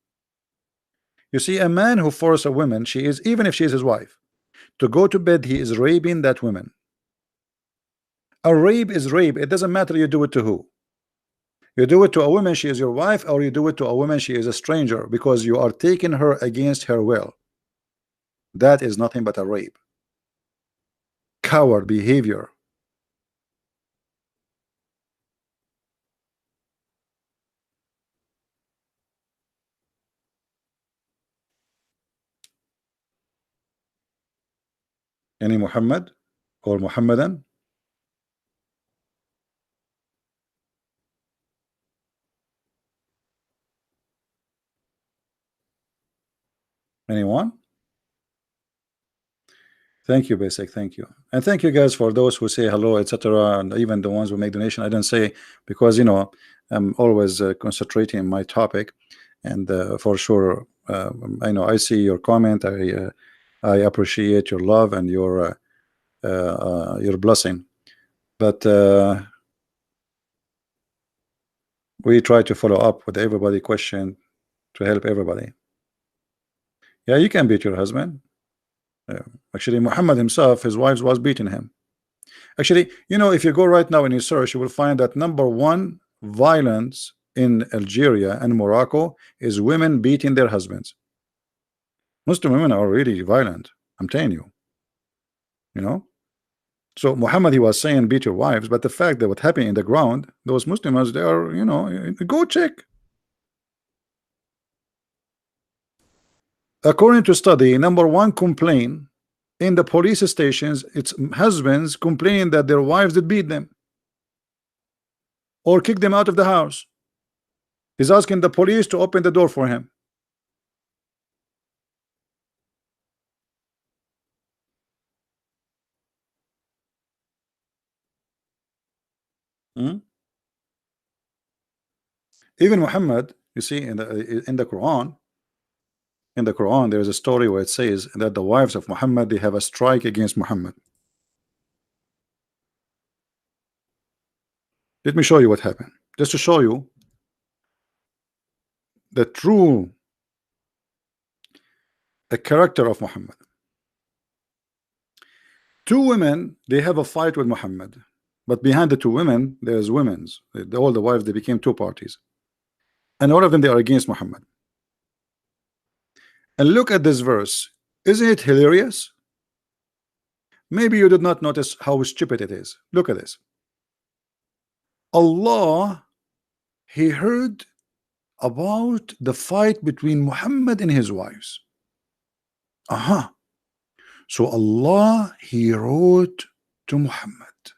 You see, a man who forces a woman, she is, even if she is his wife, to go to bed, he is raping that woman. A rape is rape. It doesn't matter you do it to who. You do it to a woman, she is your wife, or you do it to a woman, she is a stranger, because you are taking her against her will. That is nothing but a rape. Coward behavior. Any Muhammad or Muhammadan? Anyone? Thank you, Basic. Thank you, and thank you guys for those who say hello, etc., and even the ones who make donation. I didn't say because I'm always concentrating on my topic, and for sure, I know I see your comment. I appreciate your love and your blessing, but we try to follow up with everybody question to help everybody. Yeah, you can beat your husband. Actually, Muhammad himself, his wives was beating him. Actually, if you go right now and you search, you will find that #1 violence in Algeria and Morocco is women beating their husbands. Muslim women are really violent. I'm telling you. So Muhammad, he was saying beat your wives, but the fact that what happened in the ground, those Muslims, they are, go check. According to study, #1 complaint in the police stations, it's husbands complaining that their wives did beat them or kick them out of the house. He's asking the police to open the door for him. Hmm? Even Muhammad, you see in the Quran, there is a story where it says that the wives of Muhammad, they have a strike against Muhammad. Let me show you what happened, just to show you the true character of Muhammad. Two women, they have a fight with Muhammad, but behind the two women there's women's, all the wives, they became two parties, and all of them, they are against Muhammad. And look at this verse. Isn't it hilarious? Maybe you did not notice how stupid it is. Look at this. Allah, he heard about the fight between Muhammad and his wives. So Allah, he wrote to Muhammad,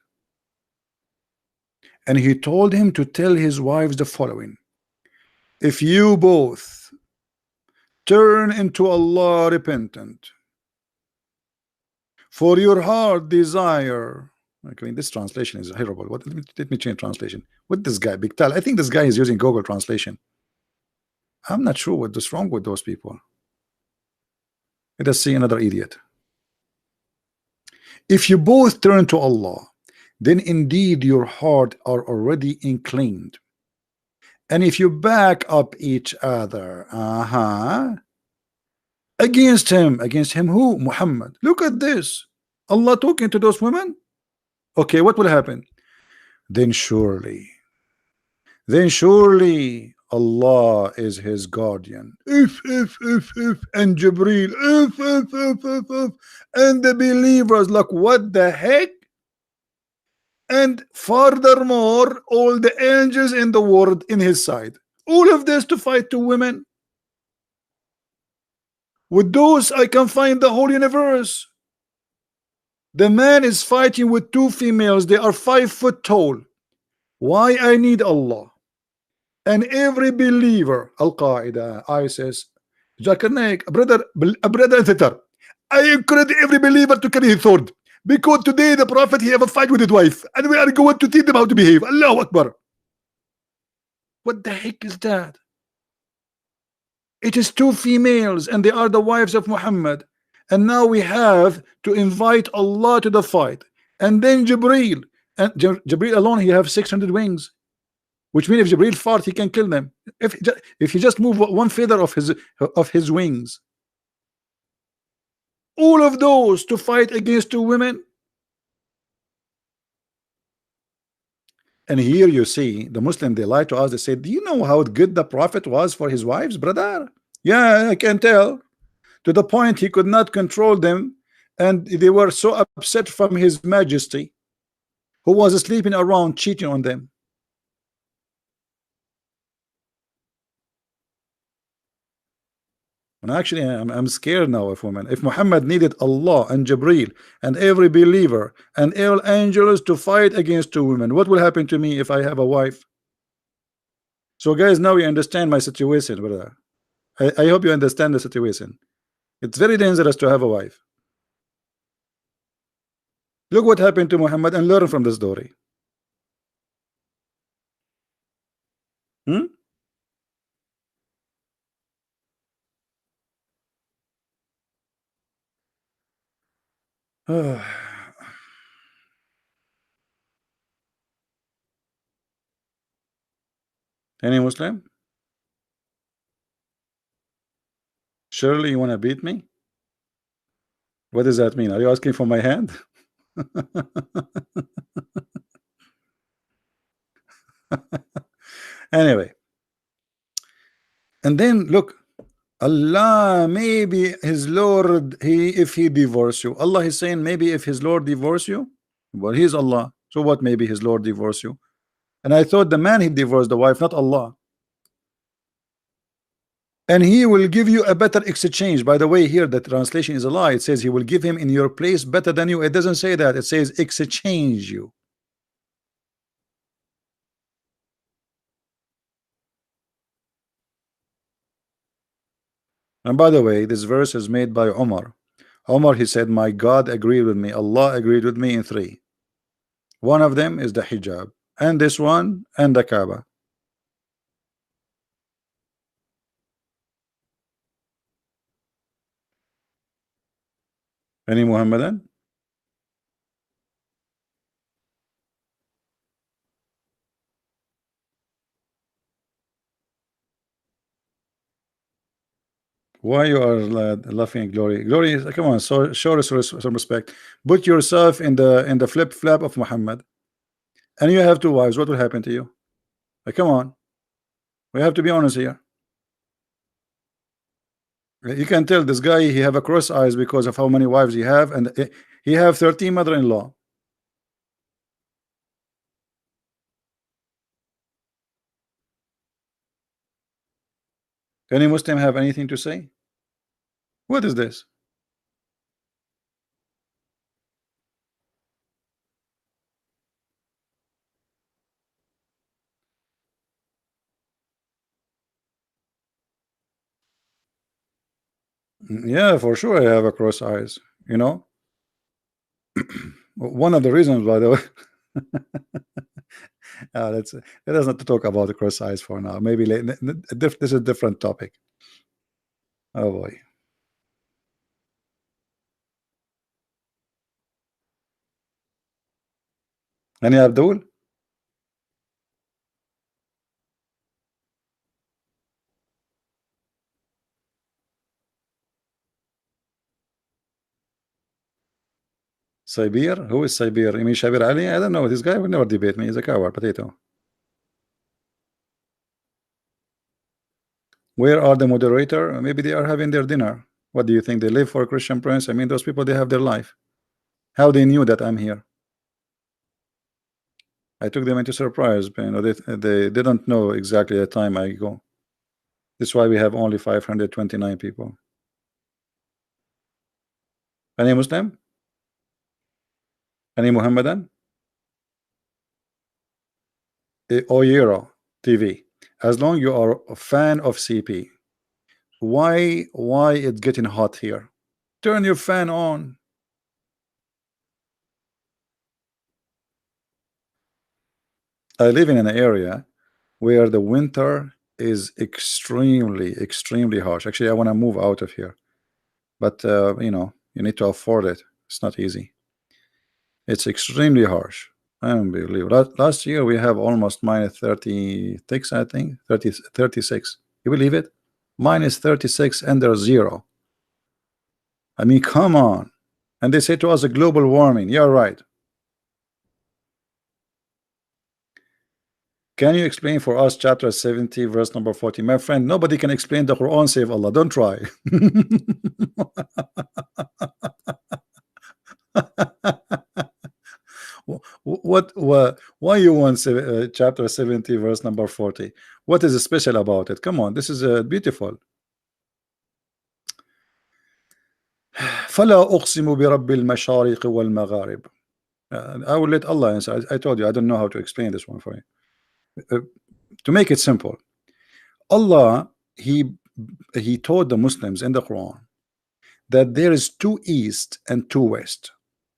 and he told him to tell his wives the following: if you both turn into Allah repentant, for your heart desire. I mean, this translation is horrible. Let me change translation. What this guy, Big Tal? I think this guy is using Google Translation. I'm not sure what is wrong with those people. Let us see another idiot. If you both turn to Allah, then indeed your heart are already inclined. And if you back up each other, against him who? Muhammad. Look at this. Allah talking to those women. Okay, what will happen? Then surely Allah is his guardian. If and Jibreel, if and the believers, like, what the heck? and furthermore all the angels in the world in his side. All of this to fight two women. With those I can find the whole universe. The man is fighting with two females. They are 5 foot tall. Why I need Allah? And every believer, Al Qaeda, ISIS, Zakir Naik, a brother Tatar, I encourage every believer to carry his sword, because today the Prophet he have a fight with his wife, and we are going to teach them how to behave. Allahu Akbar. What the heck is that? It is two females, and they are the wives of Muhammad. And now we have to invite Allah to the fight, and then Jibril, and Jibril alone he have 600 wings. Which means if Jibril fart, he can kill them. If he just move one feather of his wings. All of those to fight against two women. And here you see the Muslim, they lie to us. They say, do you know how good the Prophet was for his wives, brother? Yeah, I can tell. To the point he could not control them, and they were so upset from his majesty, who was sleeping around cheating on them. And actually, I'm scared now of women. If Muhammad needed Allah and Jibril and every believer and all angels to fight against two women, what will happen to me if I have a wife? So, guys, now you understand my situation, brother. I hope you understand the situation. It's very dangerous to have a wife. Look what happened to Muhammad and learn from the story. Hmm? Any Muslim? Surely you want to beat me? What does that mean? Are you asking for my hand? Anyway, and then look, Allah, maybe his Lord, if he divorce you, Allah is saying maybe if his Lord divorce you, well, he's Allah, so what? Maybe his Lord divorce you. And I thought the man he divorced the wife, not Allah. And he will give you a better exchange. By the way, here the translation is a lie. It says he will give him in your place better than you. It doesn't say that. It says exchange you. And by the way, this verse is made by Omar. Omar, he said, my God agreed with me, Allah agreed with me in 3. One of them is the hijab, and this one, and the Kaaba. Any Muhammadan? Why you are laughing at Glory? Glory, come on, so show us some respect. Put yourself in the flip flap of Muhammad, and you have 2 wives. What will happen to you? Come on, we have to be honest here. You can tell this guy he have a cross eyes because of how many wives he have, and he have 13 mother-in-law. Any Muslim have anything to say? What is this? Yeah, for sure I have a cross eyes, you know. One of the reasons, by the way, let's let us not to talk about the cross eyes for now. Maybe this is a different topic. Oh boy. Any Abdul? Sabir? Who is Sabir? You mean Shabir Ali? I don't know. This guy will never debate me. He's a coward potato. Where are the moderator? Maybe they are having their dinner. What do you think? They live for a Christian prince? I mean, those people, they have their life. How they knew that I'm here? I took them into surprise. You know, they didn't know exactly the time I go. That's why we have only 529 people. Any Muslim? Any Muhammadan? Oyero TV. As long you are a fan of CP, why it's getting hot here? Turn your fan on. I live in an area where the winter is extremely harsh. Actually, I want to move out of here, but you know, you need to afford it. It's not easy. It's extremely harsh. Unbelievable. Last year we have almost minus 36, I think 36. You believe it? Minus 36 under zero. I mean, come on. And they say to us a global warming. You're right. Can you explain for us chapter 70 verse number 40? My friend, nobody can explain the Quran save Allah. Don't try. Why you want chapter 70 verse number 40? What is special about it? Come on, this is beautiful. فلا أقسم برب المشارق والمغارب. I will let Allah answer. I told you I don't know how to explain this one for you. To make it simple, Allah he told the Muslims in the Quran that there is two east and two west.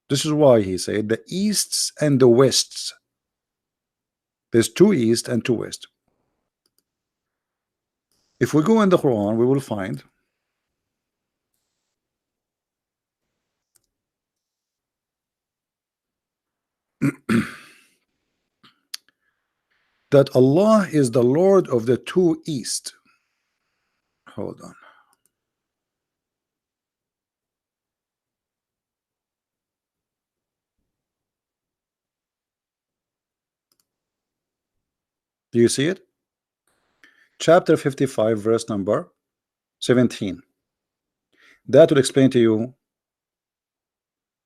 This is why he said the easts and the wests. There's two east and two west. If we go in the Quran, we will find that Allah is the Lord of the two east. Hold on. Do you see it? Chapter 55, verse number 17. That will explain to you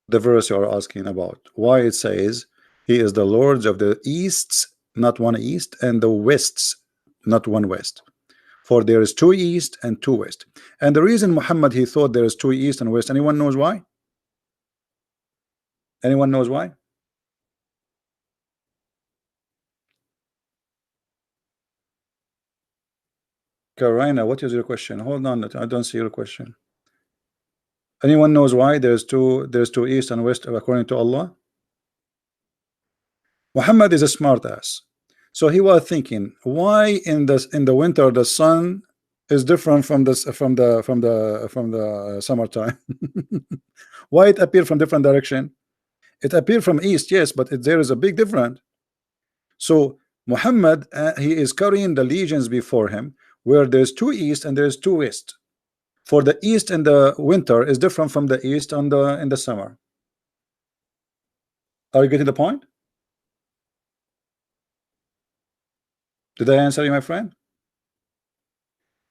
the verse you are asking about. Why it says he is the Lord of the easts, not one east, and the wests, not one west. For there is two east and two west. And the reason Muhammad he thought there is two east and west, anyone knows why? Anyone knows why? Karina, what is your question? Hold on, I don't see your question. Anyone knows why there's two east and west according to Allah? Muhammad is a smart ass. So he was thinking, why in the winter the sun is different from this from the summertime? Why it appeared from different direction? It appeared from east, yes, but there is a big difference. So Muhammad he is carrying the legions before him, where there's two east and there's two west. For the east in the winter is different from the east on the in the summer. Are you getting the point? Did I answer you, my friend?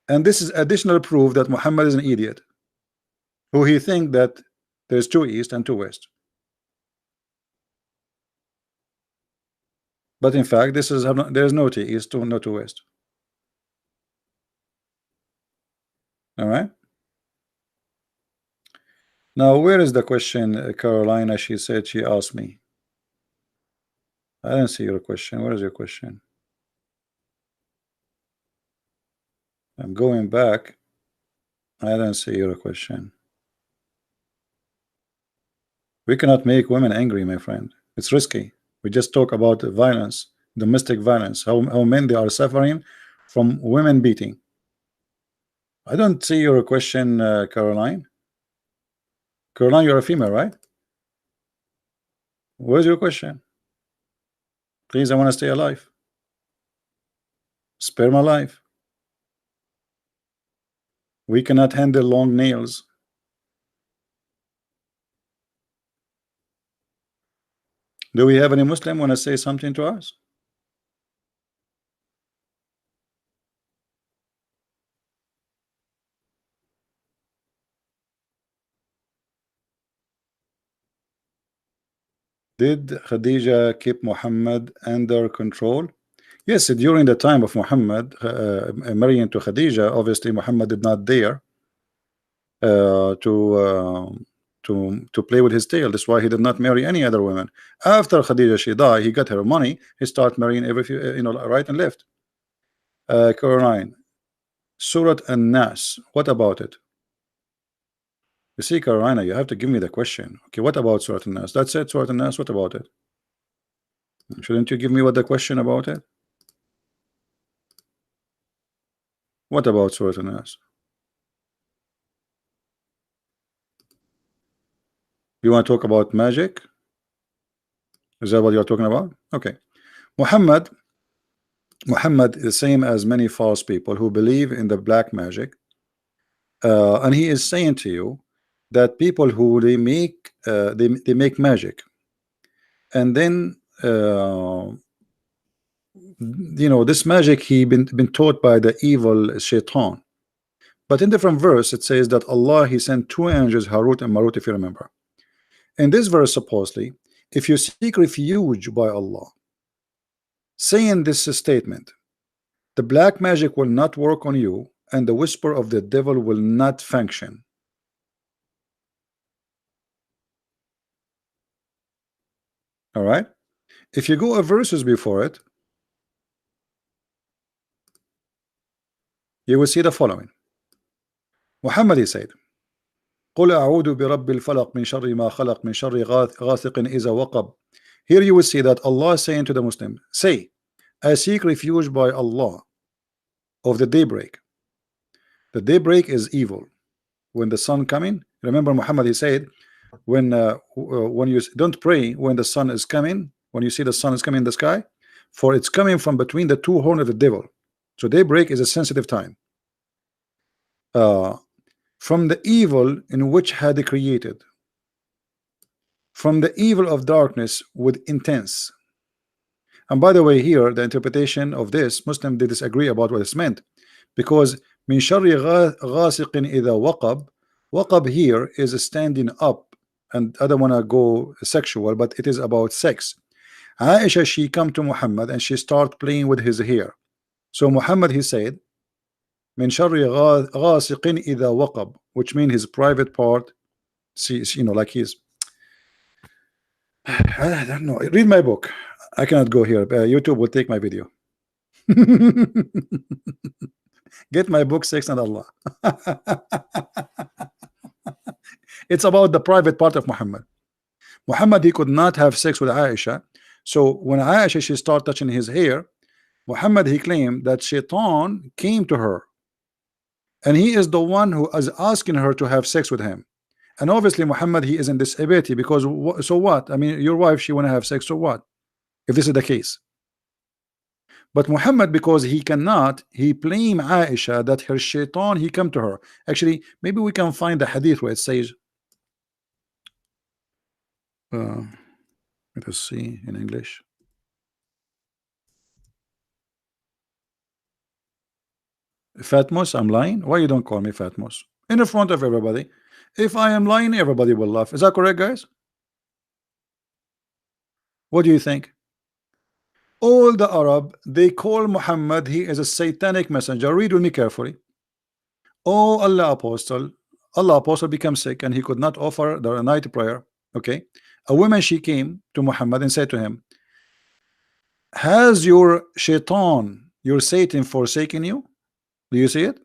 And this is additional proof that Muhammad is an idiot, who he think that there's two east and two west. But in fact, this is there's no two east, no two west. All right. Now, where is the question, Carolina? She said she asked me. I didn't see your question. Where is your question? I'm going back. I didn't see your question. We cannot make women angry, my friend. It's risky. We just talk about violence, domestic violence, how men they are suffering from women beating. I don't see your question, Caroline. Caroline, you're a female, right? Where's your question? Please, I want to stay alive. Spare my life. We cannot handle long nails. Do we have any Muslim want to say something to us? Did Khadija keep Muhammad under control? Yes, during the time of Muhammad marrying to Khadija, obviously Muhammad did not dare uh, to uh, to play with his tail. That's why he did not marry any other women. After Khadija she died, he got her money. He started marrying every few, right and left. Caroline, Surat An-Nas. What about it? You see, Carolina, you have to give me the question. Okay, what about Surat An-Nas? That's it, Surat An-Nas. What about it? Shouldn't you give me what the question about it? What about Surat An-Nas? You want to talk about magic? Is that what you're talking about? Okay. Muhammad is the same as many false people who believe in the black magic, and he is saying to you that people who they make magic, and then this magic he been taught by the evil shaitan. But in different verse it says that Allah he sent two angels, Harut and Marut, if you remember. In this verse, supposedly, if you seek refuge by Allah, saying this statement, the black magic will not work on you, and the whisper of the devil will not function. All right. If you go a verses before it, you will see the following. Muhammad he said, قل أعوذ برب الفلق من شر ما خلق من شر غاسق إذا وقب. Here you will see that Allah is saying to the Muslim, say, I seek refuge by Allah of the daybreak. The daybreak is evil. When the sun coming, remember Muhammad he said, when you don't pray when the sun is coming, when you see the sun is coming in the sky, for it's coming from between the two horns of the devil. So daybreak is a sensitive time. From the evil in which had he created, from the evil of darkness with intense. And by the way, here the interpretation of this, Muslim they disagree about what it's meant, because min sharri ghasiqin idha waqab, waqab here is standing up, and I don't want to go sexual, but it is about sex. Aisha she come to Muhammad and she start playing with his hair. So Muhammad he said, min sharri ghasiqin idha waqab, which means his private part. See, like he's I don't know. Read my book. I cannot go here. YouTube will take my video. Get my book, Sex and Allah. It's about the private part of Muhammad. Muhammad he could not have sex with Aisha. So when Aisha she started touching his hair, Muhammad he claimed that Shaitan came to her, and he is the one who is asking her to have sex with him. And obviously Muhammad he is in this ability, because so what? I mean, your wife she want to have sex, so what if this is the case? But Muhammad, because he cannot, he blame Aisha that her shaitan he come to her. Actually, maybe we can find the hadith where it says, let us see in English. Fatmos, I'm lying? Why you don't call me Fatmos? In the front of everybody. If I am lying, everybody will laugh. Is that correct, guys? What do you think? All the Arab, they call Muhammad, he is a satanic messenger. Read with me carefully. Oh, Allah apostle became sick and he could not offer the night prayer. Okay. A woman, she came to Muhammad and said to him, has your shaitan, your Satan forsaken you? Do you see it?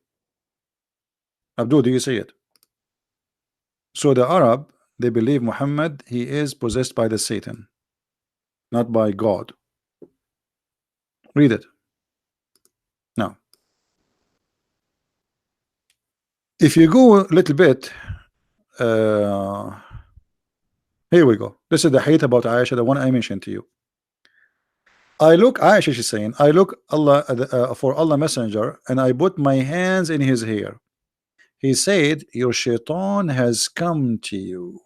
Abdul, do you see it? So the Arab, they believe Muhammad, he is possessed by the Satan, not by God. Read it. Now, if you go a little bit, here we go. This is the hadith about Aisha, the one I mentioned to you. Aisha she's saying, I look Allah for Allah messenger, and I put my hands in his hair. He said, your shaitan has come to you.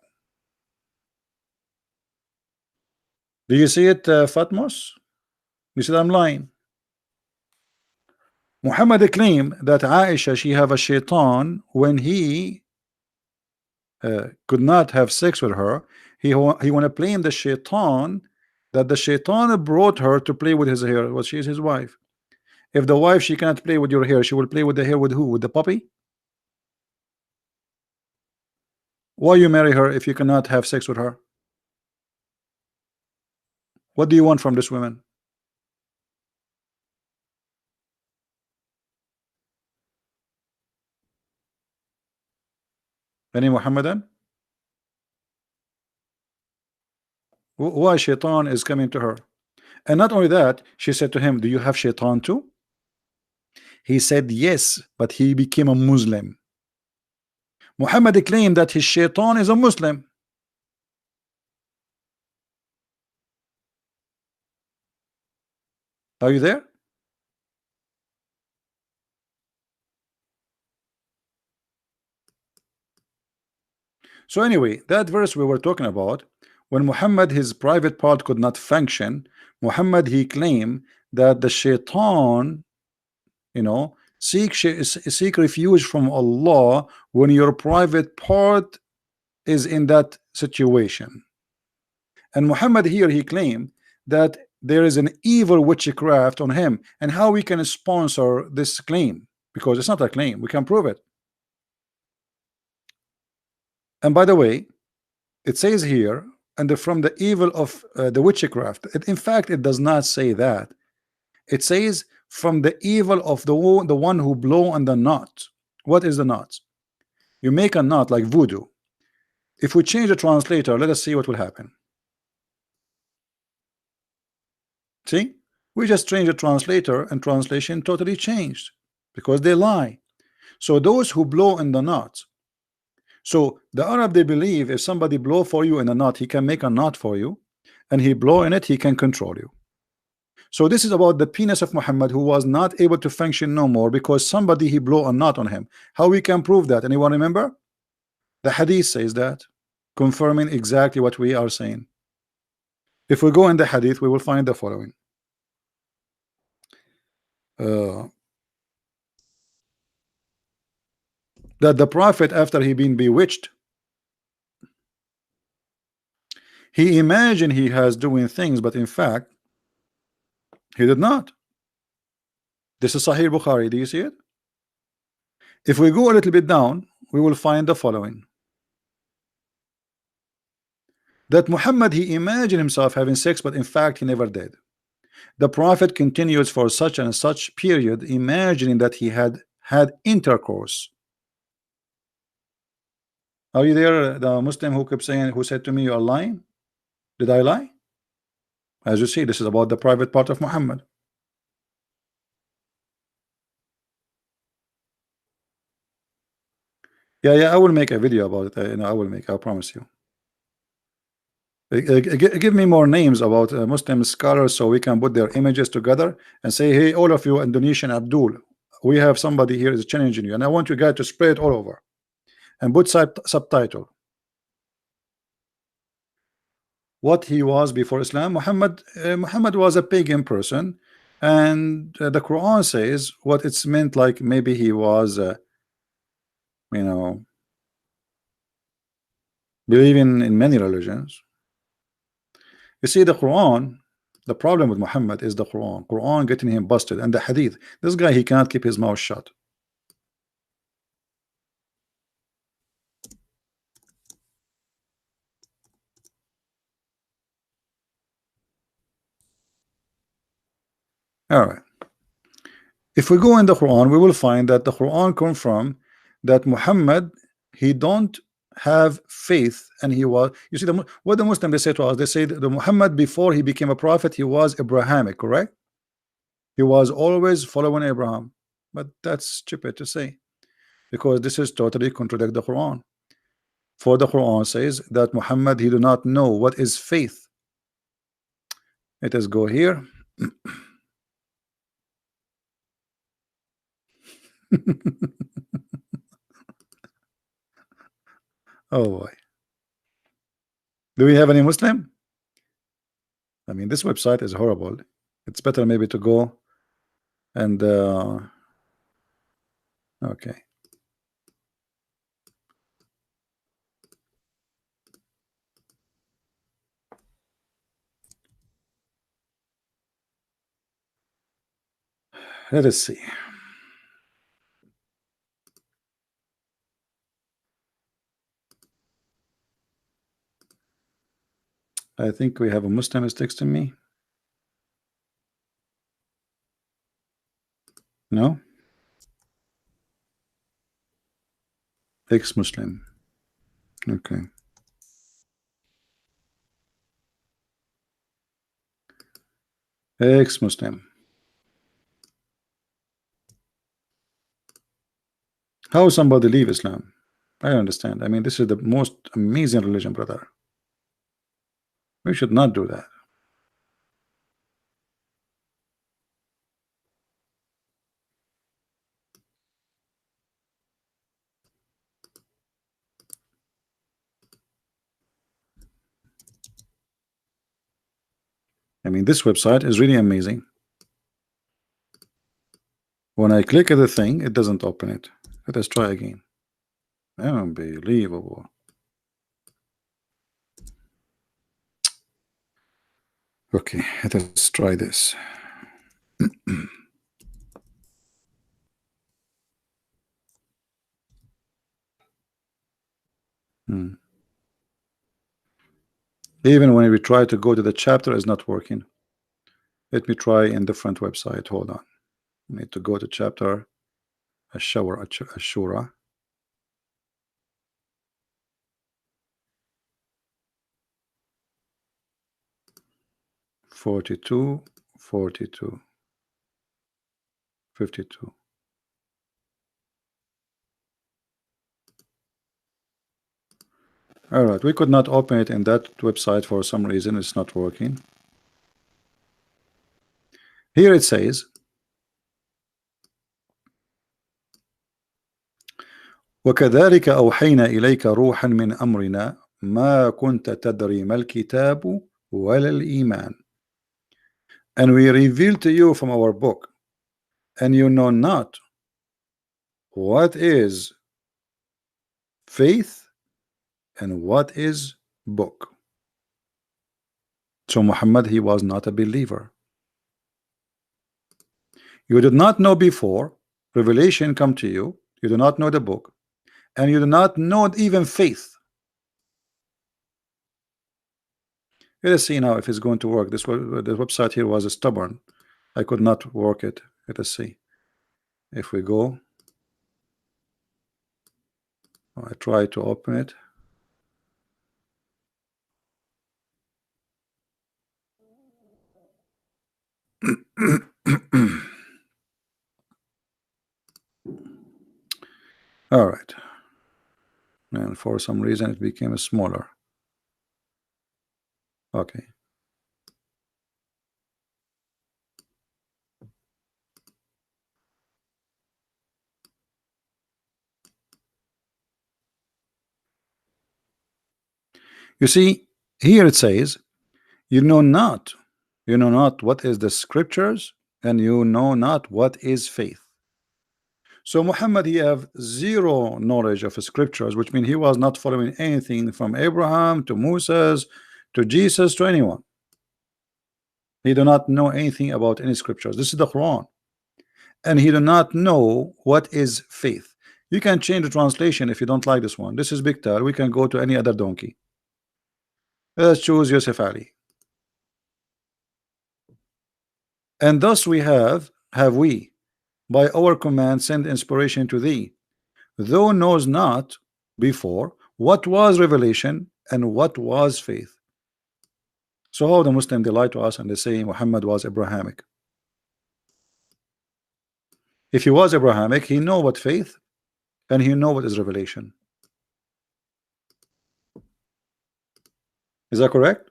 Do you see it, Fatmos? You said I'm lying. Muhammad claimed that Aisha she have a shaitan when he could not have sex with her. He want to blame the shaitan, that the shaitan brought her to play with his hair. Well, she is his wife. If the wife, she cannot play with your hair, she will play with the hair with who? With the puppy? Why you marry her if you cannot have sex with her? What do you want from this woman? Any Muhammadan? Why shaitan is coming to her? And not only that, she said to him, do you have shaitan too? He said yes, but he became a Muslim. Muhammad claimed that his shaitan is a Muslim. Are you there? So anyway, that verse we were talking about, when Muhammad, his private part could not function, Muhammad, he claimed that the shaitan, you know, seek refuge from Allah when your private part is in that situation. And Muhammad here, he claimed that there is an evil witchcraft on him, and how we can sponsor this claim, because it's not a claim, we can prove it. And by the way, it says here, and from the evil of the witchcraft. In fact, it does not say that. It says from the evil of the one who blow on the knot. What is the knot? You make a knot like voodoo. If we change the translator, let us see what will happen. See, we just changed the translator, and translation totally changed because they lie. So those who blow in the knot. So the Arab, they believe if somebody blow for you in a knot, he can make a knot for you, and he blow in it, he can control you. So this is about the penis of Muhammad, who was not able to function no more because somebody he blow a knot on him. How we can prove that? Anyone remember? The hadith says that, confirming exactly what we are saying. If we go in the hadith, we will find the following. That the prophet, after he been bewitched, he imagined he has doing things, but in fact he did not. This is Sahih Bukhari. Do you see it? If we go a little bit down, we will find the following. That Muhammad, he imagined himself having sex, but in fact he never did. The prophet continues for such and such period, imagining that he had intercourse. Are you there, the Muslim who kept saying, who said to me, you are lying? Did I lie? As you see, this is about the private part of Muhammad. Yeah, I will make a video about it. I will make, I promise you. Give me more names about Muslim scholars so we can put their images together and say, hey, all of you Indonesian Abdul, we have somebody here is challenging you, and I want you guys to spread it all over and put subtitle. What he was before Islam. Muhammad was a pagan person, and the Quran says what it's meant, like maybe he was you know, believing in many religions. You see, the Quran, the problem with Muhammad is the Quran getting him busted, and the hadith. This guy, he cannot keep his mouth shut. All right. If we go in the Quran, we will find that the Quran confirm that Muhammad, he don't have faith, and he was, you see, what the Muslim they say to us, they say that the Muhammad, before he became a prophet, he was Abrahamic, correct? He was always following Abraham. But that's stupid to say, because this is totally contradict the Quran. For the Quran says that Muhammad, he do not know what is faith. Let us go here. Oh boy. Do we have any Muslim? I mean, this website is horrible. It's better maybe to go and okay. Let us see. I think we have a Muslim is texting me. No? Ex-Muslim. Okay. Ex-Muslim. How somebody leave Islam? I don't understand. I mean, this is the most amazing religion, brother. We should not do that. I mean, this website is really amazing. When I click at the thing, it doesn't open it. Let us try again. Unbelievable. Okay, let us try this. Even when we try to go to the chapter, it's not working. Let me try in different website. Hold on. I need to go to chapter Ashura. 42, 42, 52. All right, we could not open it in that website for some reason. It's not working. Here it says, وكذلك أوحينا إليك روحا من أمرنا ما كنت تدري ما الكتاب ولا الإيمان. And we reveal to you from our book, and you know not what is faith and what is book. So Muhammad, he was not a believer. You did not know before revelation come to you. You do not know the book, and you do not know even faith. Let us see now if it's going to work. This the website here was stubborn. I could not work it. Let us see if we go. I try to open it. All right, and for some reason it became smaller. Okay. You see, here it says, you know not what is the scriptures, and you know not what is faith. So Muhammad, he have zero knowledge of scriptures, which means he was not following anything from Abraham to Moses to Jesus to anyone. He do not know anything about any scriptures. This is the Quran. And he do not know what is faith. You can change the translation if you don't like this one. This is Biktar. We can go to any other donkey. Let's choose Yusuf Ali. And thus we have we by our command send inspiration to thee, thou knows not before what was revelation and what was faith. So how the Muslim, they lie to us and they say Muhammad was Abrahamic. If he was Abrahamic, he know what faith and he know what is revelation. Is that correct?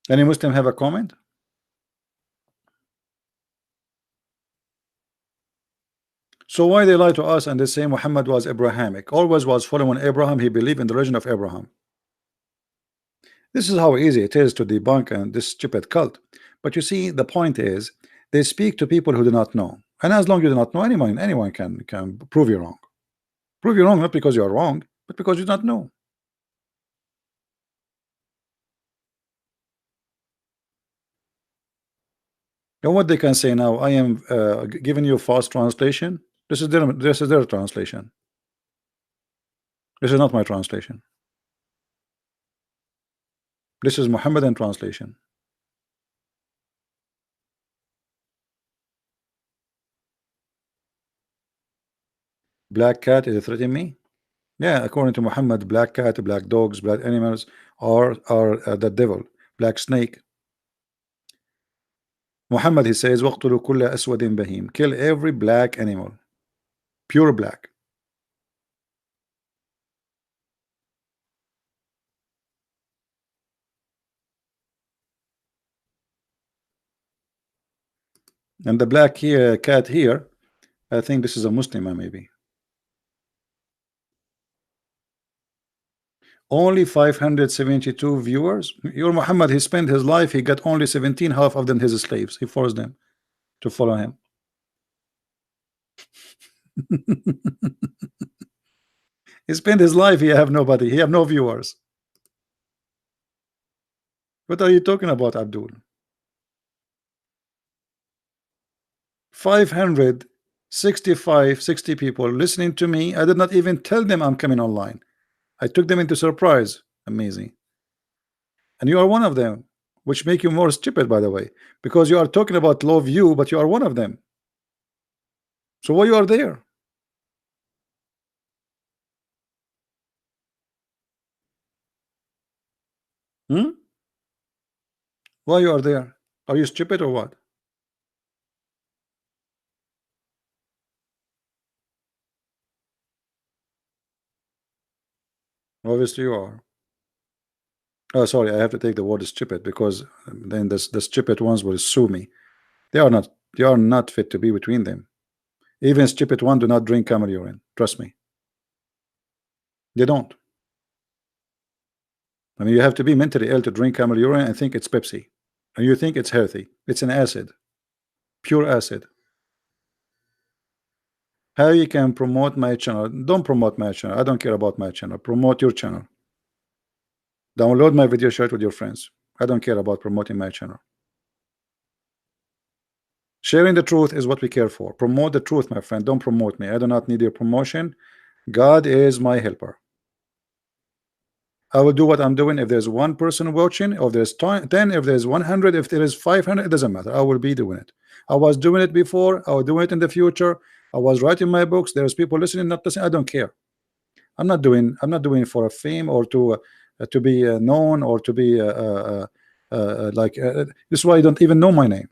Any Muslim have a comment? So why they lie to us and they say Muhammad was Abrahamic, always was following Abraham, he believed in the religion of Abraham. This is how easy it is to debunk and this stupid cult. But you see, the point is they speak to people who do not know, and as long as you do not know, anyone can prove you wrong. Prove you wrong not because you are wrong, but because you do not know. And what they can say now, I am giving you a false translation. This is their translation. This is not my translation. This is Muhammadan translation. Black cat is threatening me. Yeah, according to Muhammad, black cat, black dogs, black animals are the devil. Black snake. Muhammad, he says, وَاقْتُلُوا كُلَّ أَسْوَدٍ بَهِيمٍ. Kill every black animal, pure black. And the black here, cat here, I think this is a Muslim, maybe. Only 572 viewers. Your Muhammad, he spent his life, he got only 17, half of them his slaves. He forced them to follow him. He spent his life, he have nobody, he have no viewers. What are you talking about, Abdul? 565, 60 people listening to me. I did not even tell them I'm coming online. I took them into surprise. Amazing. And you are one of them, which make you more stupid, by the way, because you are talking about low view, but you are one of them. So why you are there? Hmm? Why you are there? Are you stupid or what? Obviously you are. Oh, sorry, I have to take the word stupid because then the stupid ones will sue me. They are not fit to be between them. Even stupid one do not drink camel urine. Trust me. They don't. I mean, you have to be mentally ill to drink camel urine and think it's Pepsi. And you think it's healthy. It's an acid. Pure acid. How you can promote my channel? Don't promote my channel. I don't care about my channel. Promote your channel. Download my video, share it with your friends. I don't care about promoting my channel. Sharing the truth is what we care for. Promote the truth, my friend. Don't promote me. I do not need your promotion. God is my helper. I will do what I'm doing. If there's one person watching, if there's 10, if there's 100, if there is 500, it doesn't matter. I will be doing it. I was doing it before. I will do it in the future. I was writing my books. There's people listening, not listening. I don't care. I'm not doing it for a fame or to be known or to be this is why you don't even know my name.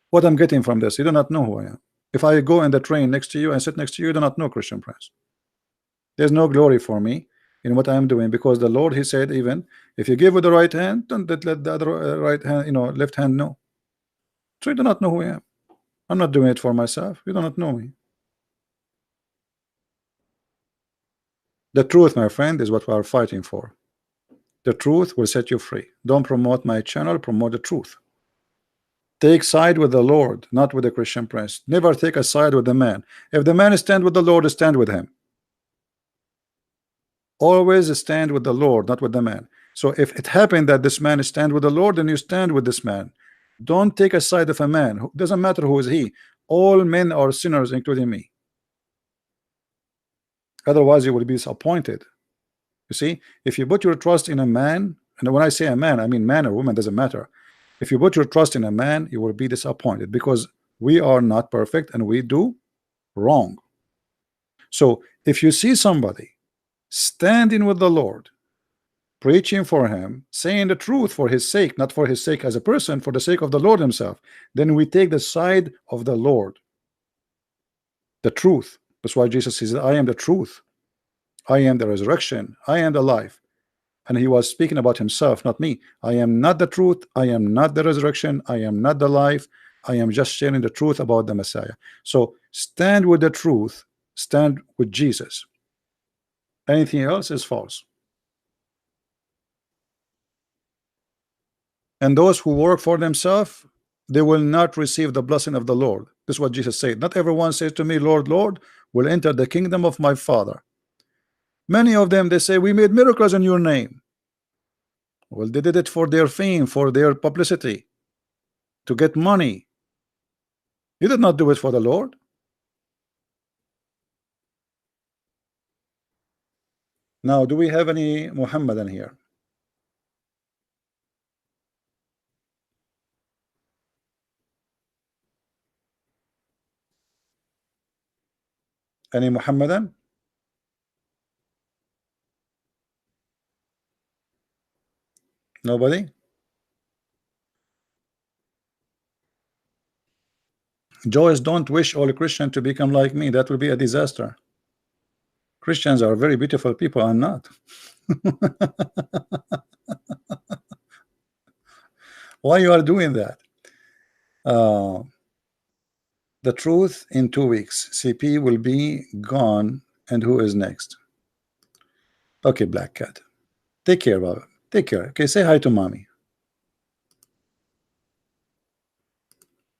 What I'm getting from this, you do not know who I am. If I go in the train next to you and sit next to you, you do not know Christian Prince. There's no glory for me in what I am doing, because the Lord, he said, even if you give with the right hand, don't let the other right hand, left hand know. So you do not know who I am. I'm not doing it for myself. You do not know me. The truth, my friend, is what we are fighting for. The truth will set you free. Don't promote my channel, promote the truth. Take side with the Lord, not with the Christian Prince. Never take a side with the man. If the man stand with the Lord, stand with him. Always stand with the Lord, not with the man. So if it happened that this man stand with the Lord, then you stand with this man. Don't take a side of a man. Doesn't matter who is he. All men are sinners, including me. Otherwise, you will be disappointed. You see, if you put your trust in a man, and when I say a man, I mean man or woman, doesn't matter. If you put your trust in a man, you will be disappointed, because we are not perfect and we do wrong. So if you see somebody standing with the Lord, preaching for him, saying the truth for his sake, not for his sake as a person, for the sake of the Lord himself, then we take the side of the Lord, the truth. That's why Jesus says, I am the truth, I am the resurrection, I am the life. And he was speaking about himself, not me. I am not the truth, I am not the resurrection, I am not the life. I am just sharing the truth about the Messiah. So stand with the truth, stand with Jesus. Anything else is false. And those who work for themselves, they will not receive the blessing of the Lord. This is what Jesus said. Not everyone says to me, Lord, Lord, will enter the kingdom of my Father. Many of them, they say, we made miracles in your name. Well, they did it for their fame, for their publicity. to get money. You did not do it for the Lord. Now, do we have any Muhammadan here? Any Muhammadan? Nobody? Joyce, don't wish all Christians to become like me. That will be a disaster. Christians are very beautiful people. I'm not. Why you are doing that? Uh, the truth in 2 weeks. CP will be gone. And who is next? Okay, Black Cat. Take care, Baba. Take care. Okay, say hi to mommy.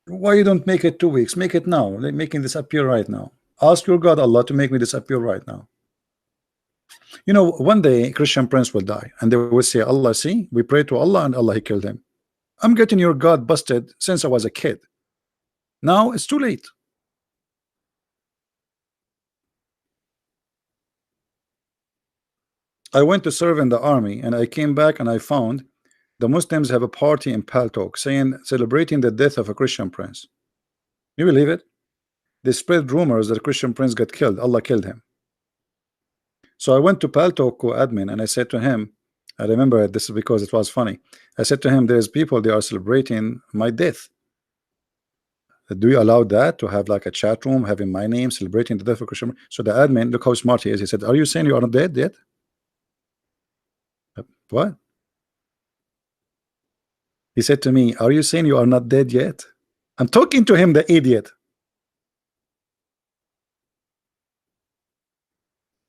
Why you don't make it 2 weeks? Make it now. Like making this appear right now. Ask your God Allah to make me disappear right now. You know, one day Christian Prince will die, and they will say, Allah, see, we pray to Allah, and Allah, He killed him. I'm getting your God busted since I was a kid. Now it's too late. I went to serve in the army, and I came back and I found the Muslims have a party in Paltalk saying celebrating the death of a Christian prince. You believe it? They spread rumors that a Christian prince got killed. Allah killed him. So I went to Paltalk admin and I said to him, I remember this is because it was funny. I said to him, there's people, they are celebrating my death. Do you allow that to have like a chat room having my name celebrating the death of Christian? So the admin, look how smart he is. He said, are you saying you are not dead yet? What? He said to me, are you saying you are not dead yet? I'm talking to him, the idiot.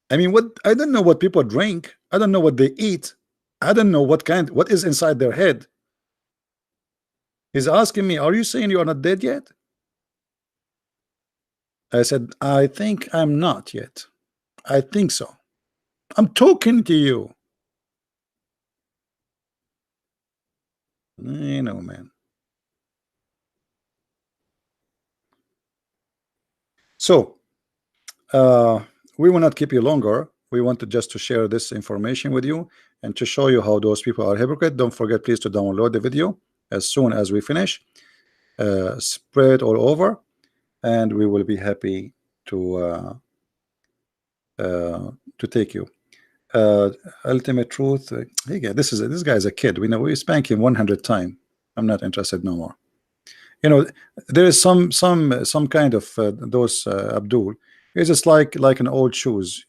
I mean, what? I don't know what people drink. I don't know what they eat. I don't know what is inside their head. He's asking me, are you saying you are not dead yet? I said, I think I'm not yet. I think so. I'm talking to you. You know, man. So, we will not keep you longer. We wanted just to share this information with you and to show you how those people are hypocrite. Don't forget, please, to download the video as soon as we finish. Spread it all over, and we will be happy to take you. Ultimate truth. Hey, this guy is a kid. We know we spank him 100 times. I'm not interested no more. You know, there is some kind of those Abdul. It's just like an old shoes.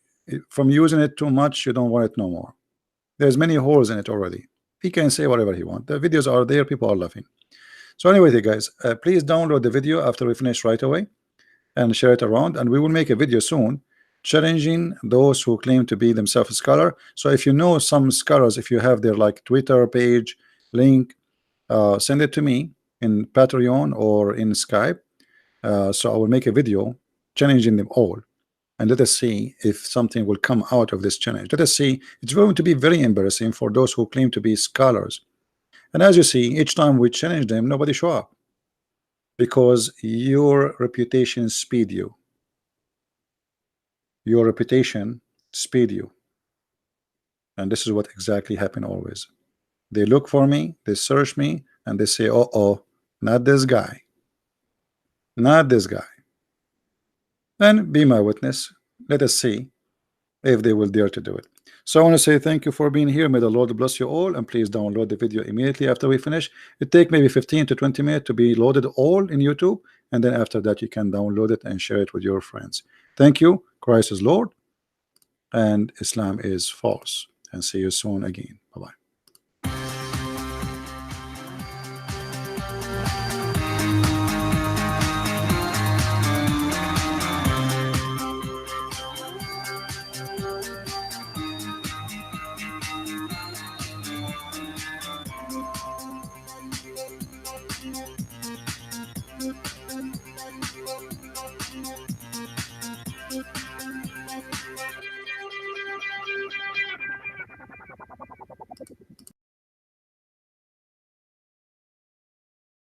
From using it too much, you don't want it no more. There's many holes in it already. He can say whatever he wants. The videos are there. People are laughing. So anyway, guys, please download the video after we finish right away and share it around. And we will make a video soon challenging those who claim to be themselves a scholar. So if you know some scholars, if you have their like Twitter page link, send it to me in Patreon or in Skype. So I will make a video challenging them all, and let us see if something will come out of this challenge. Let us see. It's going to be very embarrassing for those who claim to be scholars. And as you see, each time we challenge them, nobody show up, because your reputation speed you. Your reputation speed you. And this is what exactly happened always. They look for me, they search me, and they say, oh, not this guy. Not this guy. Then be my witness. Let us see if they will dare to do it. So I want to say thank you for being here. May the Lord bless you all, and please download the video immediately after we finish. It take maybe 15 to 20 minutes to be loaded all in YouTube, and then after that you can download it and share it with your friends. Thank you. Christ is Lord and Islam is false, and see you soon again.